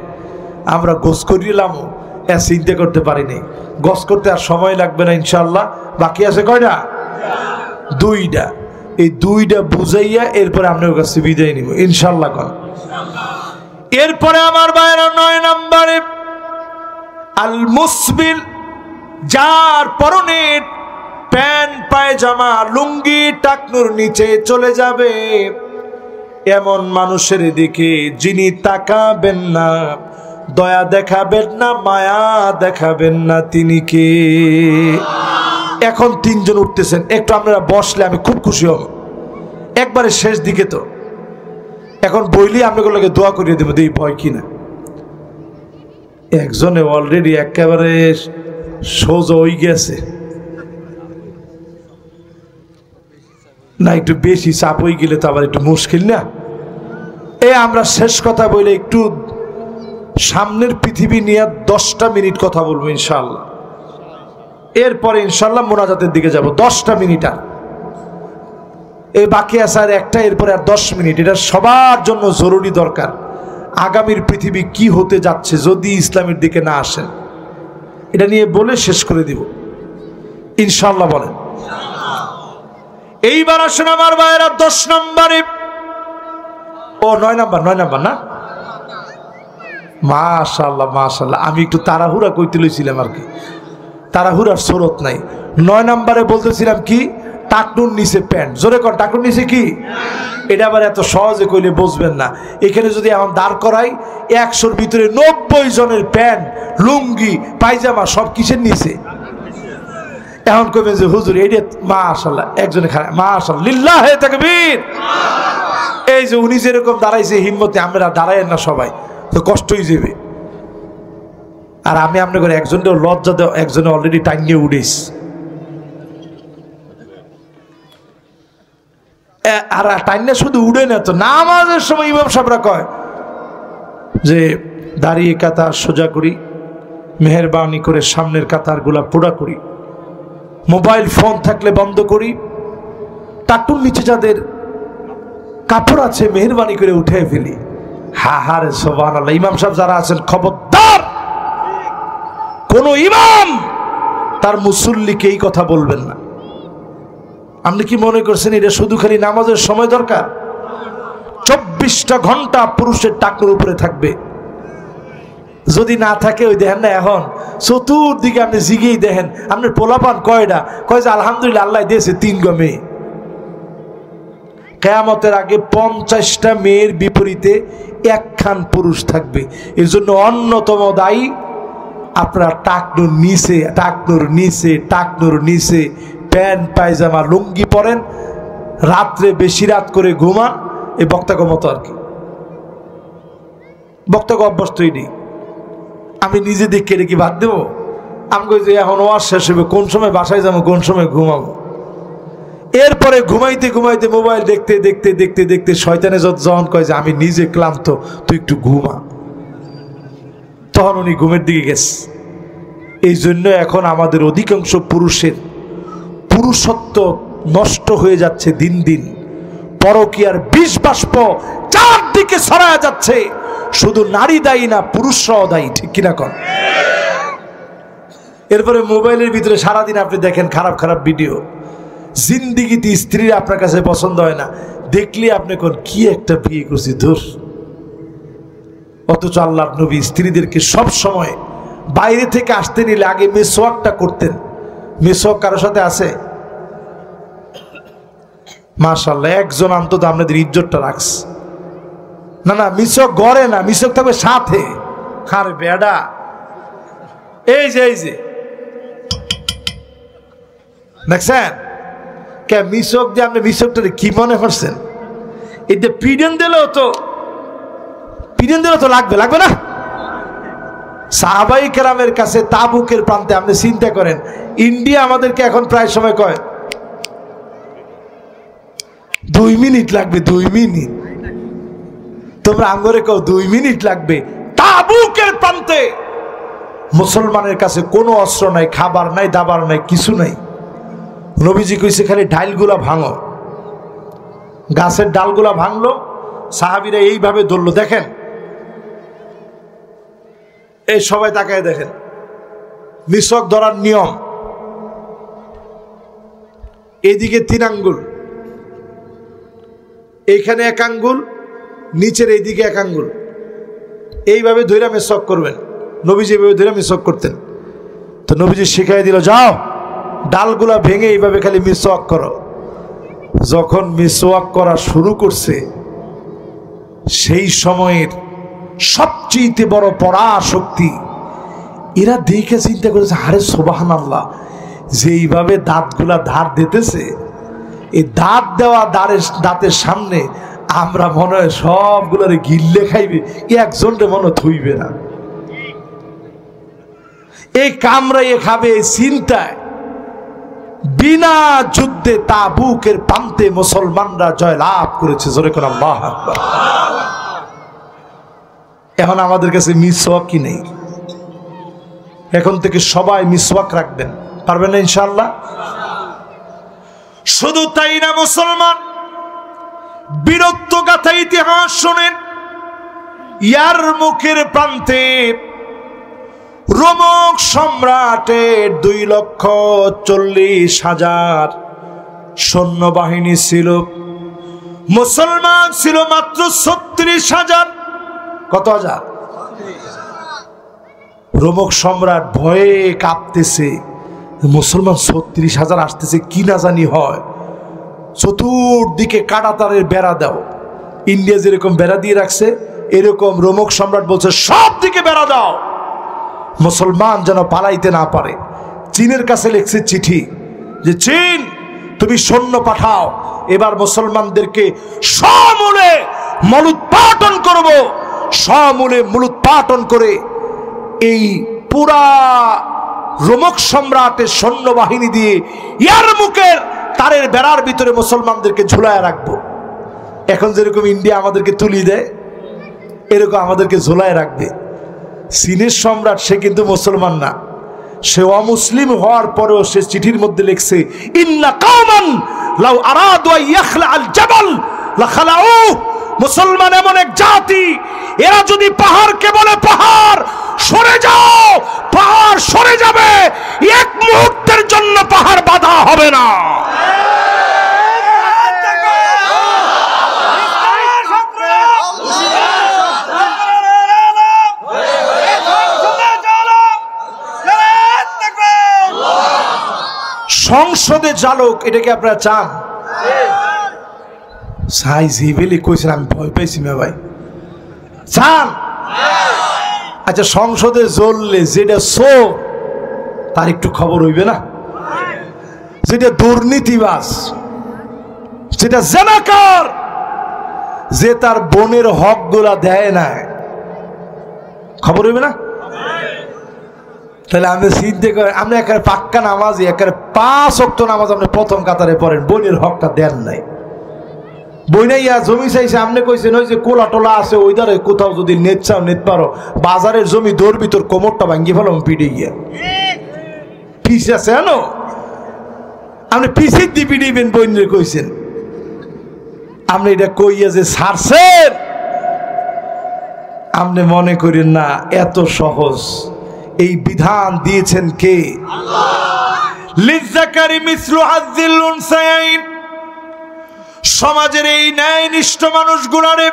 আমরা গোস করিলাম, চিন্তা করতে পারিনি। গোস করতে আর সময় লাগবে না ইনশাআল্লাহ। বাকি আছে কয়টা? 2টা। এই 2টা বুঝাইয়া এরপরে আপনার কাছে বিদায় নিব ইনশাআল্লাহ। এরপরে আমার ভাইয়েরা 9 নম্বরে আল মুসবিল, যার পরনে প্যান্ট পায়জামা লুঙ্গি টাকনুর নিচে চলে যাবে এমন মানুষের দিকে যিনি তাকাবেন না, দয়া দেখাবেন না, মায়া দেখাবেন না, তিনি কে? এখন 3 জন উঠতেছেন, একটু আপনারা বসলে আমি খুব খুশি হব। একবারে শেষ দিকে তো এখন বইলি আপনাকে দোয়া করিয়ে দেবো, দিই ভয় কিনা। একজনে অলরেডি একেবারে সোজা হয়ে গেছে না, একটু বেশি চাপ হয়ে গেলে তো আবার একটু মুশকিল না। আমরা শেষ কথা বলে একটু সামনের পৃথিবী নিয়ে 10টা মিনিট কথা বলবো ইনশাআল্লাহ। এরপরে ইনশাআল্লাহ মোনাজাতের দিকে যাব। 10টা মিনিট আর এই বাকি আছে আর একটা, এরপরে আর 10 মিনিট। এটা সবার জন্য জরুরি দরকার। আগামীর পৃথিবী কি হতে যাচ্ছে যদি ইসলামের দিকে না আসেন, এটা নিয়ে বলে শেষ করে দিব ইনশাআল্লাহ। বলেন এইবার আসেন আমার ভাইয়েরা 10 নম্বরে, 9 নাম্বার না? মাশাআল্লাহ মাশাআল্লাহ। আমি একটু তাড়াহুড়া কইতে লইছিলাম আর কি, তাড়াহুড়ার স্রোত নাই। 9 নম্বরে বলতেছিলাম কি? টাকনুর নিচে প্যান্ট। জোরে কর, টাকনুর নিচে কি? এটা আবার এত সহজে কইলে বুঝবেন না। এখানে যদি এখন দাঁড় করাই 100-র ভিতরে 90 জনের প্যান্ট লুঙ্গি পায়জামা সব কিসের নিচে? এখন কইবেন যে হুজুর এটা মাশাআল্লাহ, একজনে খারাপ মাশাআল্লাহ লিল্লাহে তাকবীর। এই যে উনি যেরকম দাঁড়াইছে হিম্মতে, আমরা দাঁড়াইয়েন না সবাই, তো কষ্ট হয়ে যাবে। আর আমি আপনার করে একজনটাও লজ্জা দেওয়া, একজনে অলরেডি টাইনিয়ে উড়েস। আর টাইনে শুধু উড়ে না তো, নামাজের সময় ইমাম সাহেবরা কয় যে দাঁড়িয়ে কাতার সোজা করি, মেহেরবানি করে সামনের কাতারগুলা পোড়া করি, মোবাইল ফোন থাকলে বন্ধ করি, টাটুর নিচে যাদের কাপড় আছে মেহেরবানি করে উঠে ফেলি। হাহারে সুবহানাল্লাহ। ইমাম সাহেব যারা আছেন খবরদার, কোন ইমাম তার মুসল্লিকে এই কথা বলবেন না। আপনি কি মনে করছেন এটা শুধু খালি নামাজের সময় দরকার? 24টা ঘন্টা পুরুষের টাকনুর উপরে থাকবে। যদি না থাকে ওই দেখেন না এখন চতুর্দিকে আপনি জিগেই দেখেন আপনার পোলাপান কয়টা, কয় যে আলহামদুলিল্লাহ আল্লাহ দিয়েছে 3 গো মেয়ে। কিয়ামতের আগে 50টা মেয়ের বিপরীতে 1 খান পুরুষ থাকবে। এর জন্য অন্যতম দায়ী আপনারা টাকনুর নিচে প্যান্ট পায়জামা লুঙ্গি পরেন, রাত্রে বেশি রাত করে ঘুমান। এই বক্তাকে মতো আর কি, বক্তাকে অভ্যস্ত নেই। আমি নিজে দেখে রেখে বাদ দেবো? আমি কই যে এখন ওয়াজ শেষ হবে, কোন সময় বাসায় যাবো, কোন সময় ঘুমাবো। এরপরে ঘুমাইতে ঘুমাইতে মোবাইল দেখতে দেখতে দেখতে দেখতে শয়তানে যখন কয় যে আমি নিজে ক্লান্ত, তুই একটু ঘুমা, তখন উনি ঘুমের দিকে গেছে। এই জন্য এখন আমাদের অধিকাংশ পুরুষের পুরুষত্ব নষ্ট হয়ে যাচ্ছে দিন দিন। পরকীয়ার বিষ বাষ্প চারদিকে ছড়ায়া যাচ্ছে। শুধু নারী দায়ী না, পুরুষরাও দায়ী, ঠিক কিনা কন? এরপরে মোবাইলের ভিতরে সারাদিন আপনি দেখেন খারাপ খারাপ ভিডিও। জিন্দিগিতে স্ত্রীর আপনার কাছে পছন্দ হয় না, দেখলে আপনি কোন কি একটা বিয়ে করছি ধুর। অথচ আল্লাহর নবী স্ত্রীদেরকে সব সময় বাইরে থেকে আসতে নিলে আগে মেসওয়াকটা করতেন। মেসওয়াক কারোর সাথে আছে? মাশাআল্লাহ, একজন অন্তত আপনাদের ইজ্জতটা রাখছে। না না, মিসওয়াক গড়ে না, মিসওয়াক থাকবে সাথে। আরে বেডা, এই যে দেখছেন কে মিসওয়াক দিয়ে আপনি মিসওয়াকটা কি মনে করছেন? এটা পিডেন দিলেও তো পিডেন দিলে তো লাগবে, লাগবে না? সাহাবাই কেরামের কাছে তাবুকের প্রান্তে আপনি চিন্তা করেন, ইন্ডিয়া আমাদেরকে এখন প্রায় সময় কয় 2 মিনিট লাগবে, 2 মিনিট। তোমরা আঙ্গরে কও 2 মিনিট লাগবে। তাবুকের প্রান্তে মুসলমানের কাছে কোনো অস্ত্র নাই, খাবার নাই, দাবার নাই, কিছু নাই। নবীজি কইছে খালি ডালগুলা ভাঙো। গাছের ডালগুলা ভাঙলো, সাহাবীরা এইভাবে ধরলো। দেখেন, এই সবাই তাকায় দেখেন, মিশক ধরার নিয়ম। এইদিকে 3 আঙ্গুল, এইখানে 1 আঙ্গুল, নিচের এইদিকে 1 আঙ্গুল, এইভাবে ধইরা মিশক করবেন। নবীজি এইভাবে ধইরা মিশক করতেন। তো নবীজি শিখাই দিল, যাও ডালগুলা ভেঙে এইভাবে খালি মিশক করো। যখন মিশওয়াক করা শুরু করছে, সেই সময়ের সবচেয়ে বড় পরাশক্তি এরা দেখে চিন্তা করেছে, আরে সুবহানাল্লাহ, যে এইভাবে দাঁতগুলা ধার দিতেছে, এই দাঁত দেওয়া দাঁতের সামনে আমরা মনে হয় সবগুলোরে গিল্লে খাইবে, একজনরে মনে থইবে না, এই কামড়াইয়ে খাবে। এই চিন্তায় বিনা যুদ্ধে তাবুকের প্রান্তে মুসলমানরা জয় লাভ করেছে। জোরে করে আল্লাহু আকবার। এখন আমাদের কাছে মিসওয়াক কি নেই? এখন থেকে সবাই মিসওয়াক রাখবেন, পারবেন না ইনশাআল্লাহ? শুধু তাই না, মুসলমান বীরত্ব গাথা ইতিহাস শোনেন। ইয়ারমুকের প্রান্তে রোমক সম্রাটের 2,40,000 সৈন্যবাহিনী ছিল, মুসলমান ছিল মাত্র 36,000। কত হাজার? রোমক সম্রাট ভয়ে কাঁপতেছে, মুসলমান 36,000 আসতেছে, কি না জানি হয়। চতুর্দিকে কাঁটাতারের বেড়া দাও। ইন্ডিয়া যেরকম বেড়া দিয়ে রাখছে, এরকম রোমক সম্রাট বলছে সব দিকে বেড়া দাও, মুসলমান যেন পালাইতে না পারে। চীনের কাছে লিখছে চিঠি যে, চীন তুমি সৈন্য পাঠাও, এবার মুসলমানদেরকে সমূলে মূলোৎপাটন করব। সমূলে মূলোৎপাটন করে এই পুরা রোমক সম্রাটের সৈন্যবাহিনী দিয়ে ইয়ারমুকের তারের বেড়ার ভিতরে মুসলমানদেরকে ঝুলায় রাখবো। এখন যেরকম ইন্ডিয়া আমাদেরকে তুলি দেয়, এরকম আমাদেরকে ঝুলায় রাখবে। চীনের সম্রাট সে কিন্তু মুসলমান না, সে অমুসলিম হওয়ার পরেও সে চিঠির মধ্যে লিখছে, ইন্না কওমান লাউ আরাদু আন ইয়াখলা আল জাবাল লাখালাউ। মুসলমান এমন এক জাতি, এরা যদি পাহাড়কে বলে পাহাড় সরে যাও, পাহাড় সরে যাবে, এক মুহূর্তের জন্য পাহাড় বাধা হবে না। সংসদে জালক, এটাকে আপনারা চান? সাই জিবেলি কইছেন, আমি ভয় পাইছি না ভাই, চান? আচ্ছা, সংসদে জ্বললে যেটা চোর তার একটু খবর হইবে না? যেটা দুর্নীতিবাজ, যেটা জেনাকার, যে তার বোনের হক গুলা দেয় না, খবর হইবে না? তাহলে আমি চিন্তা করি, আপনি একেবারে পাক্কা নামাজি, একেবারে 5 ওয়াক্ত নামাজ আপনি প্রথম কাতারে পড়েন, বোনের হকটা দেন নাই। বইনাইয়া জমি চাইছে, আপনি কইছেন ওই যে কোলা টোলা আছে ওই ধারে কোথাও যদি নেট চাও নেট পারো, বাজারের জমি দৌড় ভিতর কোমরটা ভাঙ্গি ফেলাম পিঠে গিয়া। পিস আছে জানো, আপনি পিসের দিয়ে পিড়িবেন, বইনের কইছেন। আপনি এটা কইয়া যে ছাড়ছেন, আপনি মনে করেন না এত সহজ। এই বিধান দিয়েছেন কে? লিযাকারি মিসলু হাযযিল উনসায়াইন। সমাজের এই ন্যায়নিষ্ঠ মানুষগুলোরে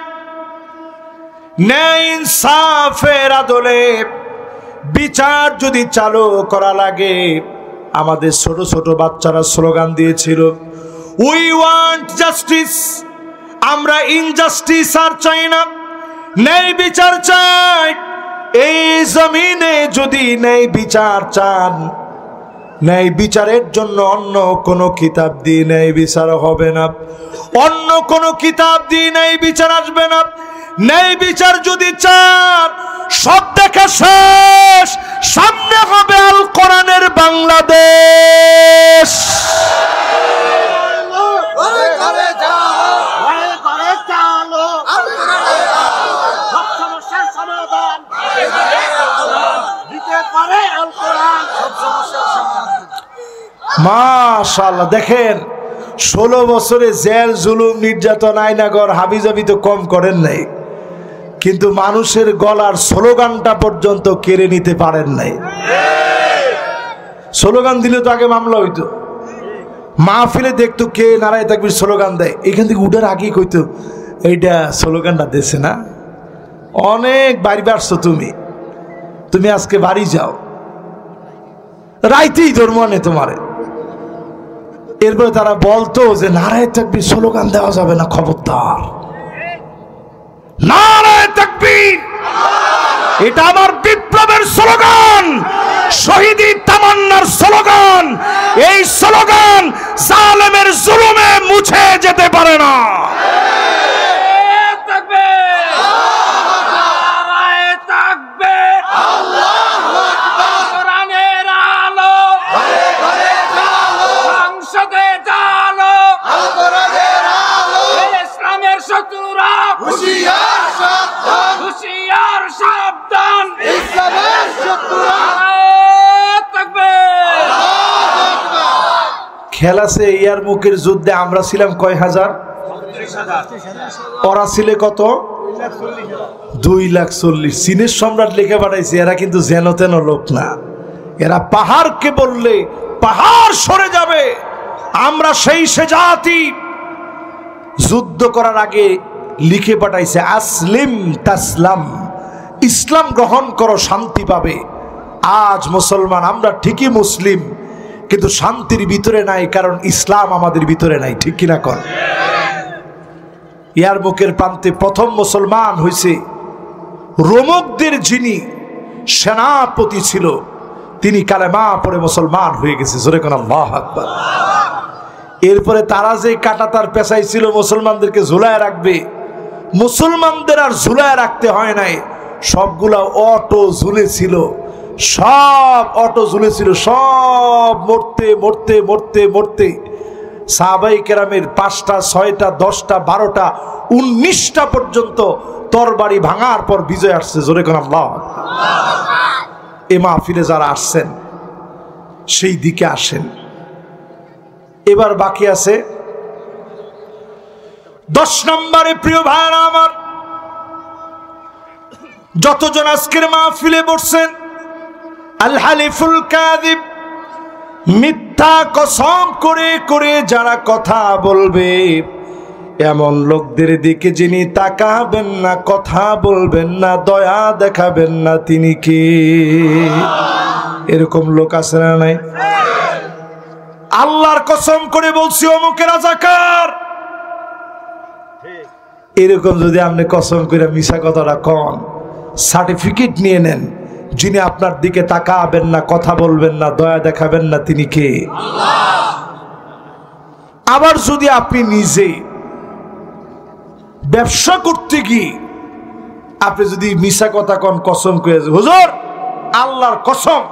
ন্যায় ইনসাফের আদলে বিচার যদি চালু করা লাগে, আমাদের ছোট ছোট বাচ্চারা স্লোগান দিয়েছিল, উই ওয়ান্ট জাস্টিস। আমরা ইনজাস্টিস আর চাই না, ন্যায় বিচার চাই। এই জমিনে যদি ন্যায় বিচার চান, ন্যায় বিচারের জন্য অন্য কোনো কিতাব দিয়ে ন্যায় বিচার হবে না, অন্য কোনো কিতাব দিয়ে ন্যায় বিচার আসবে না। ন্যায় বিচার যদি চান, সব দেখা শেষ, সামনে হবে আল কোরআনের বাংলাদেশ। মাশাআল্লাহ, দেখেন 16 বছরে জেল, জুলুম, নির্যাতন, আয়নাগর, হাবিজাবি তো কম করেন নাই, কিন্তু মানুষের গলার স্লোগানটা পর্যন্ত কেড়ে নিতে পারেন নাই। স্লোগান দিলে তো আগে মামলা হইতো, মাহফিলে দেখতো কে নারায়ে তাকবীর স্লোগান দেয়, এখান থেকে উঠার আগেই কইতো এইটা স্লোগানটা দিছে না। অনেক বাড়ি বাড়ছো তুমি আজকে বাড়ি যাও, রাইতেই ধর্ম আনে তোমারে। এরপরে তারা বলতো যে নারায়ে তাকবীর স্লোগান দেওয়া যাবে না, খবরদার, নারায়ে তাকবীর এটা আমার বিপ্লবের স্লোগান, শহীদি তামান্নার স্লোগান। এই স্লোগান জালেমের জুলুমে মুছে যেতে পারে না। খেলাছে ইয়ার মুখের যুদ্ধে আমরা ছিলাম কয় হাজার, ওরা ছিল কত, 2,40,000। চীনের সম্রাট লিখে পাঠাইছে, এরা কিন্তু যেন তেন লোক না, এরা পাহাড়কে বললে পাহাড় সরে যাবে। আমরা সেই সে জাতি, যুদ্ধ করার আগে লিখে পাঠাইছে আসলিম তাসলাম, ইসলাম গ্রহণ করো শান্তি পাবে। আজ মুসলমান আমরা ঠিকই মুসলিম, কিন্তু শান্তির ভিতরে নাই, কারণ ইসলাম আমাদের ভিতরে নাই, ঠিক কিনা কর। ইয়ার মুখের প্রান্তে প্রথম মুসলমান হয়েছে রোমকদের যিনি সেনাপতি ছিল, তিনি কালেমা পড়ে মুসলমান হয়ে গেছে, জোরে কোন আল্লাহু আকবার। এরপরে তারা যে কাঁটাতার পেঁচাই ছিল মুসলমানদেরকে ঝুলায় রাখবে, মুসলমানদের আর ঝুলায় রাখতে হয় নাই, সবগুলা অটো ঝুলেছিল, সব অটো ঝুলেছিল, সব মরতে মরতে মরতে মরতে সাহাবাই কেরামের 5টা 6টা 10টা 12টা 19টা পর্যন্ত তরবারি ভাঙার পর বিজয় আসছে, জোরে কোন আল্লাহ। এ মাহফিলে যারা আসছেন সেই দিকে আসেন। এবার বাকি আছে 10 নম্বরে। প্রিয় ভাইরা আমার, যতজন আজকের মাহফিলে বসছেন, আল হালিফুল কাযিব, মিথ্যা কসম করে করে যারা কথা বলবে, এমন লোকদের দিকে যিনি তাকাবেন না, কথা বলবেন না, দয়া দেখাবেন না, তিনি কে? এরকম লোক আছে না নাই? আল্লাহর কসম করে বলছি অমুকে রাজাকার, এরকম যদি আপনি কসম করে মিশা কথাটা কন, সার্টিফিকেট নিয়ে নেন, যিনি আপনার দিকে তাকাবেন না, কথা বলবেন না, দয়া দেখাবেন না, তিনি কে? আবার যদি আপনি নিজে ব্যবসা করতে গিয়ে আপনি যদি মিশা কথা কন, কসম করে, হুজুর আল্লাহর কসম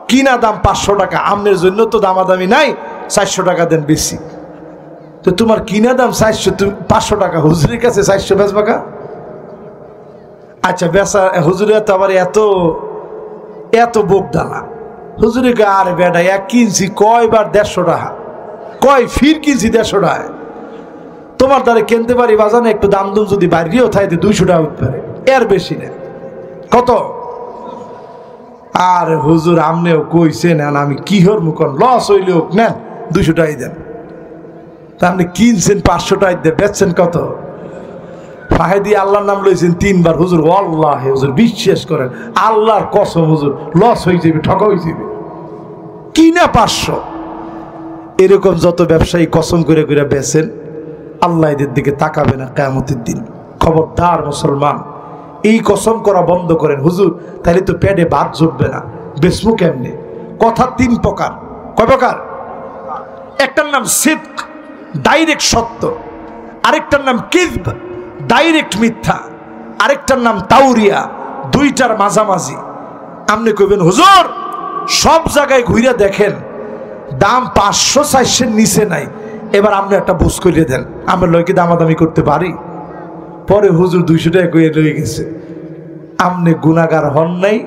কিনা দাম 500 টাকা, আমনের জন্য তো দামাদামি নাই, 400 টাকা দেন বেশি, তো তোমার কিনা দাম 400, তুমি 500 টাকা, হুজুরের কাছে 400 বেচবাকা? আচ্ছা বেচা, হুজুরের তো আবার এত বোক দানা, হুজুরের আর বেটা এক কিনছি কয়বার 150 টাকা, কয় ফির কিনছি 150 টাকা, তোমার দ্বারা কিনতে পারি বাজানে, একটু দাম দুম যদি বাইরেও থাকে 200 টাকা উঠতে পারে, এর বেশি নেই। কত? আর হুজুর আমনেও কইছেন, আমি কি হর মুখন, লস হইলেও নেন 200 টাকাই দেন। তা আপনি কিনছেন 500 টাকা দিয়ে, বেচছেন কত? ফাহেদি আল্লাহর নাম লইছেন 3 বার, হুজুর আল্লাহ, হুজুর বিশ্বাস করেন, আল্লাহর কসম হুজুর লস হয়ে যাবে, ঠকা হয়ে যাবে, কিনা 500। এরকম যত ব্যবসায়ী কসম করে করে বেচেন, আল্লাহ এদের দিকে তাকাবে না কিয়ামতের দিন। খবরদার মুসলমান, এই কসম করা বন্ধ করেন। হুজুর তাহলে তো পেটে ভাত জুটবে না, বেচবো কেমনে? কথা 3 প্রকার। কয় প্রকার? একটার নাম সিদক, ডাইরেক্ট সত্য, আরেকটার নাম কিযব, ডাইরেক্ট মিথ্যা, আরেকটার নাম তাউরিয়া, দুইটার মাঝামাঝি। আপনি কইবেন হুজুর সব জায়গায় ঘুরে দেখেন দাম 500-400 নিচে নাই, এবার আপনি একটা বুঝ করিয়ে দেন, আমরা লয়কে দামাদামি করতে পারি। পরে হুজুর 200 টাকা কইয়ে লয়ে গেছে। আপনি গুনাহগার হন নাই,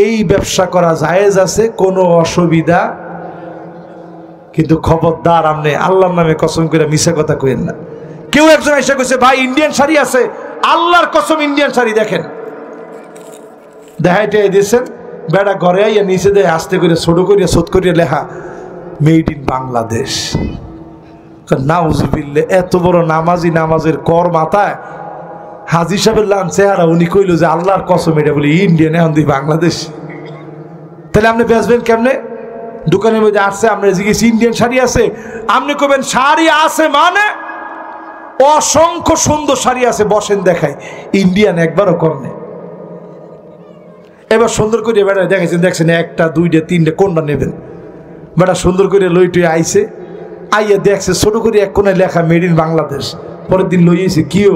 এই ব্যবসা করা জায়েজ আছে, কোনো অসুবিধা। কিন্তু খবরদার আপনি আল্লাহর নামে কসম করে মিছা কথা কইেন না। কেউ একজন এসে কইছে ভাই ইন্ডিয়ান শাড়ি আছে, আল্লাহর কসম ইন্ডিয়ান শাড়ি দেখেন, দেখাইতে দিয়েছেন, বেড়া ঘরে আইয়া নিচে দেয় আস্তে করে ছোট করিয়া ছোট করিয়া লেখা মেড ইন বাংলাদেশ। নাউজুবিল্লাহ, এত বড় নামাজি, নামাজের কর মাথায়, হাজি সাহেবের লান চেহারা, উনি কইল যে আল্লাহর কসম এটা বলি ইন্ডিয়ান, এখন তুই বাংলাদেশ। তাহলে আপনি বেচবেন কেমনে? দোকানের মধ্যে আসছে, আমরা জিজ্ঞেস ইন্ডিয়ান শাড়ি আছে, আপনি কবেন শাড়ি আছে মানে অসংখ্য সুন্দর শাড়ি আছে, বসেন দেখায়, ইন্ডিয়ান একবারও কম নেই। এবার সুন্দর করে বেড়া দেখেছেন, দেখছেন একটা দুইটা তিনটা কোনটা নেবেন, বেড়া সুন্দর করে লইটুই আইছে, আইয়া দেখছে ছোট করে এক কোনায় লেখা মেড ইন বাংলাদেশ। পরের দিন লইয়েছে কিও,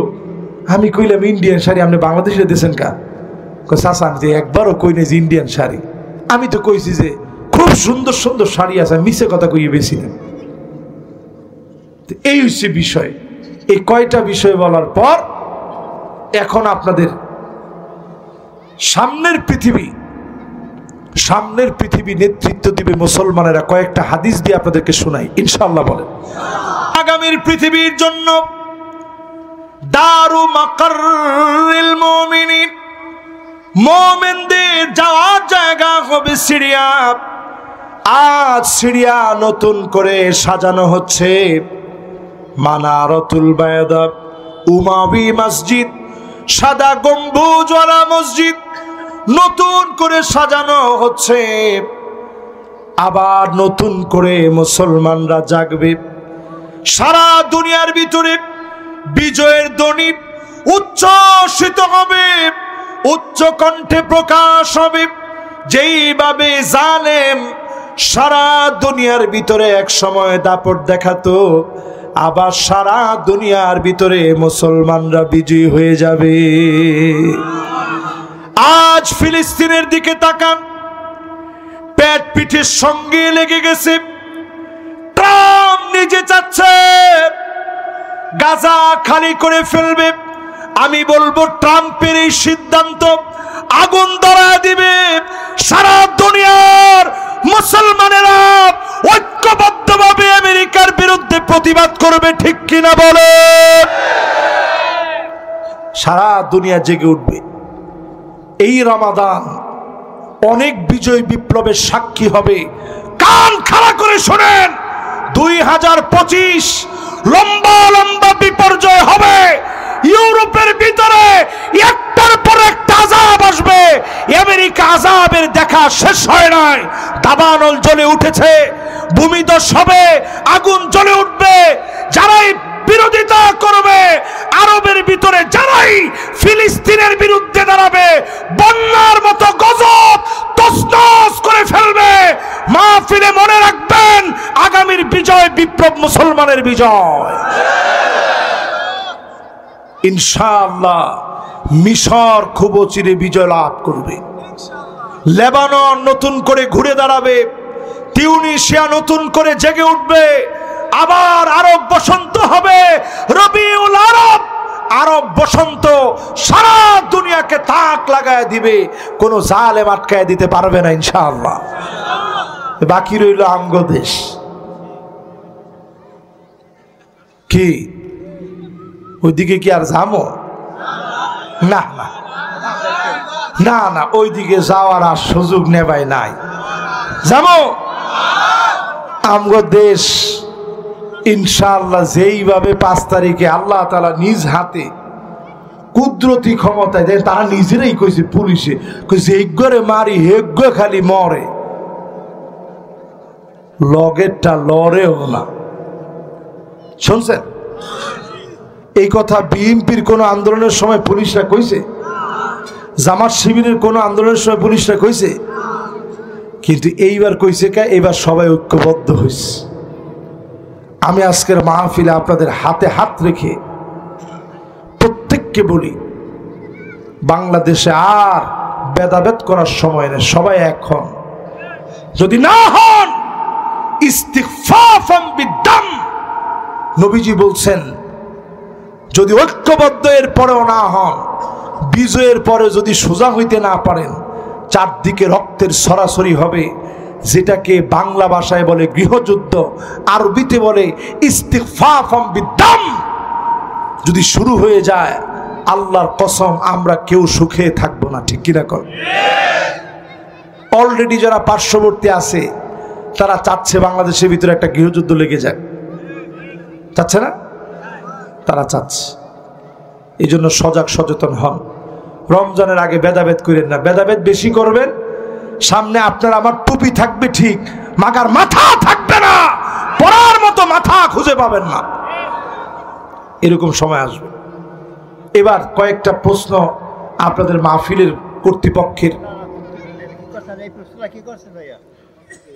আমি কইলাম ইন্ডিয়ান শাড়ি, আপনি বাংলাদেশে দিয়েছেন কা? চাচা আমি যে একবারও কই নাই যে ইন্ডিয়ান শাড়ি, আমি তো কইছি যে খুব সুন্দর সুন্দর শাড়ি আছে, মিছে কথা কইয়ে বেশি না। এই হচ্ছে বিষয়। এই কয়টা বিষয় বলার পর এখন আপনাদের সামনের পৃথিবী নেতৃত্ব দিবে মুসলমানেরা। কয়েকটা হাদিস দিয়ে আপনাদেরকে শোনাই ইনশাআল্লাহ। বলেন আগামীর পৃথিবীর জন্য দারু মাকাররিল মুমিনিন, মুমিনদের যাওয়ার জায়গা হবে সিরিয়া। আজ সিরিয়া নতুন করে সাজানো হচ্ছে। মানারাতুল বায়দা, উমাবি মসজিদ, সাদা গম্বুজওয়ালা মসজিদ নতুন করে সাজানো হচ্ছে। আবার নতুন করে মুসলমানরা জাগবে। সারা দুনিয়ার ভিতরে বিজয়ের ধ্বনি উচ্ছ্বসিত হবে, উচ্চ কণ্ঠে প্রকাশ হবে। যেইভাবে জালেম সারা দুনিয়ার ভিতরে এক সময় দাপট দেখাতো, আবার সারা দুনিয়ার ভিতরে মুসলমানরা বিজয়ী হয়ে যাবে। আজ ফিলিস্তিনের দিকে তাকান, পেট পিঠের সঙ্গে লেগে গেছে। ট্রাম্প নিজে চাচ্ছে গাজা খালি করে ফেলবে। আমি বলবো ট্রাম্পের এই সিদ্ধান্ত আগুন ধরায় দিবে। সারা দুনিয়ার মুসলমানেরা ঐক্যবদ্ধভাবে আমেরিকার বিরুদ্ধে প্রতিবাদ করবে, ঠিক কিনা বলে? সারা দুনিয়া জেগে উঠবে। এই রমাদান অনেক বিজয় বিপ্লবের সাক্ষী হবে। কান খাড়া করে শোনেন, 2025 লম্বা লম্বা বিপর্যয় হবে। ইউরোপের ভিতরে একটার পর একটা আযাব আসবে। আমেরিকা আযাবের দেখা শেষ হয় নাই। দাবানল জ্বলে উঠেছে, ভূমিধস হবে, আগুন জ্বলে উঠবে। যারাই বিরোধিতা করবে, আরবের ভিতরে যারাই ফিলিস্তিনের বিরুদ্ধে দাঁড়াবে, বন্যার মতো গজব তছনছ করে ফেলবে। মাহফিলে মনে রাখবেন, আগামীর বিজয় বিপ্লব মুসলমানের বিজয় ইনশাআল্লাহ। মিশর খুব চিরে বিজয় লাভ করবে। লেবানন নতুন করে ঘুরে দাঁড়াবে। তিউনিসিয়া নতুন করে জেগে উঠবে। আবার আরব বসন্ত হবে, রবিউল আরব, আরব বসন্ত সারা দুনিয়াকে তাক লাগায় দিবে। কোন জালেম আটকায় দিতে পারবে না ইনশাআল্লাহ। বাকি রইল আমগো দেশ। কি ওইদিকে কি আর যাবো? না না না না, ওইদিকে যাওয়ার আর সুযোগ নেবাই নাই। যাবো আমগো দেশ ইনশাআল্লাহ। যেইভাবে 5 তারিখে আল্লাহ তাআলা নিজ হাতে কুদরতি ক্ষমতায় দেয়, তারা নিজেরাই কইছে, পুলিশে কইছে হেগ্গরে মারি হেগ্গ খালি মরে, লগেরটা লড়েও না। শুনছেন এই কথা? বিএনপির কোন আন্দোলনের সময় পুলিশরা কইছে? জামাত শিবিরের কোন আন্দোলনের সময় পুলিশরা কইছে? কিন্তু এইবার কইছে কে? এবার সবাই ঐক্যবদ্ধ হয়েছে। আমি আজকের মাহফিলে আপনাদের হাতে হাত রেখে প্রত্যেককে বলি, বাংলাদেশে আর ভেদাভেদ করার সময় নেই, সবাই এক হন। যদি না হন ইস্তিগফাফাম বিদ্দাম, নবীজি বলছেন যদি ঐক্যবদ্ধ এর পরেও না হন, বিজয়ের পরে যদি সোজা হইতে না পারেন, চারদিকে রক্তের সরাসরি হবে, যেটাকে বাংলা ভাষায় বলে গৃহযুদ্ধ, আরবিতে বলে ইস্তিগফাফাম বিদ্দাম। যদি শুরু হয়ে যায়, আল্লাহর কসম আমরা কেউ সুখে থাকবো না, ঠিক কিনা কর? অলরেডি যারা পার্শ্ববর্তী আছে তারা চাচ্ছে বাংলাদেশের ভিতরে একটা গৃহযুদ্ধ লেগে যায়, চাচ্ছে না? তারা চাচ্ছে। এই জন্য সজাগ সচেতন হন। রমজানের আগে ভেদাভেদ করেন না, ভেদাভেদ বেশি করবেন, সামনে আপনার আমার টুপি থাকবে ঠিক, মাগার মাথা থাকবে না, পড়ার মতো মাথা খুঁজে পাবেন না, এরকম সময় আসবে। এবার কয়েকটা প্রশ্ন আপনাদের মাহফিলের কর্তৃপক্ষের।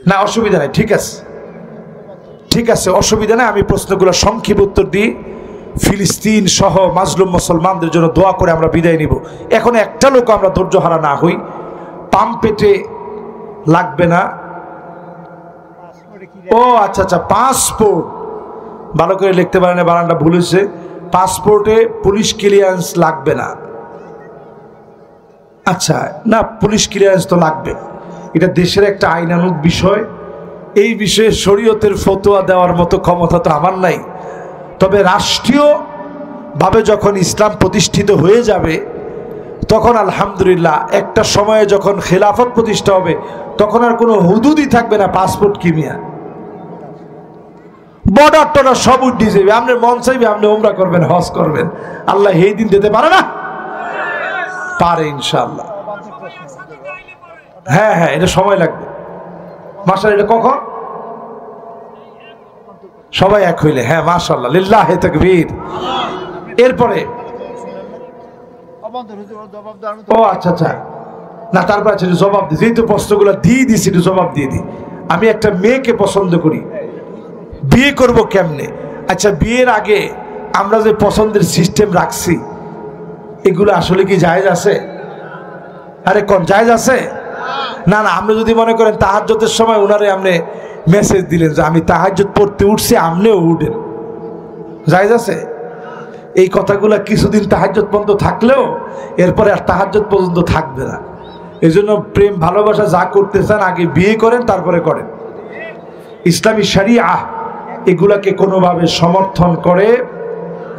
না অসুবিধা নাই, ঠিক আছে, ঠিক আছে, অসুবিধা নাই। আমি প্রশ্নগুলো সংক্ষিপ্ত উত্তর দিই। ফিলিস্তিন সহ মাজলুম মুসলমানদের জন্য দোয়া করে আমরা বিদায় নিব। এখন একটা লোক আমরা ধৈর্য হারা না হই। পাম পেটে লাগবে না? ও আচ্ছা আচ্ছা, পাসপোর্ট ভালো করে লিখতে পারেন, বানানটা ভুল হয়েছে। পাসপোর্টে পুলিশ ক্লিয়ারেন্স লাগবে না। আচ্ছা, না পুলিশ ক্লিয়ারেন্স তো লাগবে, এটা দেশের একটা আইনানুগ বিষয়। এই বিষয়ে শরীয়তের ফতোয়া দেওয়ার মতো ক্ষমতা তো আমার নাই। তবে রাষ্ট্রীয়ভাবে যখন ইসলাম প্রতিষ্ঠিত হয়ে যাবে, তখন আলহামদুলিল্লাহ একটা সময়ে যখন খেলাফত প্রতিষ্ঠা হবে, তখন আর কোনো হুদুদই থাকবে না। পাসপোর্ট কিমিয়া বর্ডার টর্ডার সব উঠিয়ে যাবে। আপনি মন চাইবে আপনি ওমরা করবেন, হজ করবেন, আল্লাহ এই দিন দিতে পারে না? পারে ইনশাআল্লাহ। হ্যাঁ হ্যাঁ, এটা সময় লাগবে। মাশাআল্লাহ, এটা কখন? সবাই এক হইলে, হ্যাঁ মাশাআল্লাহ, লিল্লাহি তাকবীর। এরপরে ও আচ্ছা আচ্ছা, না তারপর আছে জবাব দিই, যেহেতু প্রশ্নগুলো দিয়ে দিছি একটু জবাব দিয়ে দিই। আমি একটা মেয়েকে পছন্দ করি, বিয়ে করব কেমনে? আচ্ছা, বিয়ের আগে আমরা যে পছন্দের সিস্টেম রাখছি, এগুলো আসলে কি জায়েজ আছে? আরে কোন জায়েজ আছে? না না, আপনি যদি মনে করেন তাহাজ্জুদের সময় উনারে আপনি মেসেজ দিলেন যে আমি তাহাজ্জুদ পড়তে উঠছি, আপনিও উঠেন, জায়েজ আছে? এই কথাগুলো কিছুদিন তাহাজ্জুদ পর্যন্ত থাকলেও এরপরে আর তাহাজ্জুদ পর্যন্ত থাকবে না। এই জন্য প্রেম ভালোবাসা যা করতে চান আগে বিয়ে করেন, তারপরে করেন। ইসলামী শরিয়া এগুলাকে কোনোভাবে সমর্থন করে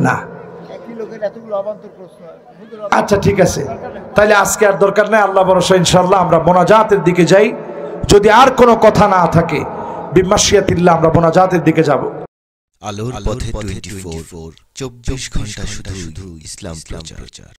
না। আচ্ছা ঠিক আছে, তাহলে আজকে আর দরকার নাই। আল্লাহ ভরসা, ইনশাআল্লাহ আমরা মোনাজাতের দিকে যাই। যদি আর কোনো কথা না থাকে, বিমাশিয়াতিল্লাহ আমরা মোনাজাতের দিকে যাব। আলোর পথে 24 24 ঘন্টা শুধু ইসলাম প্রচার।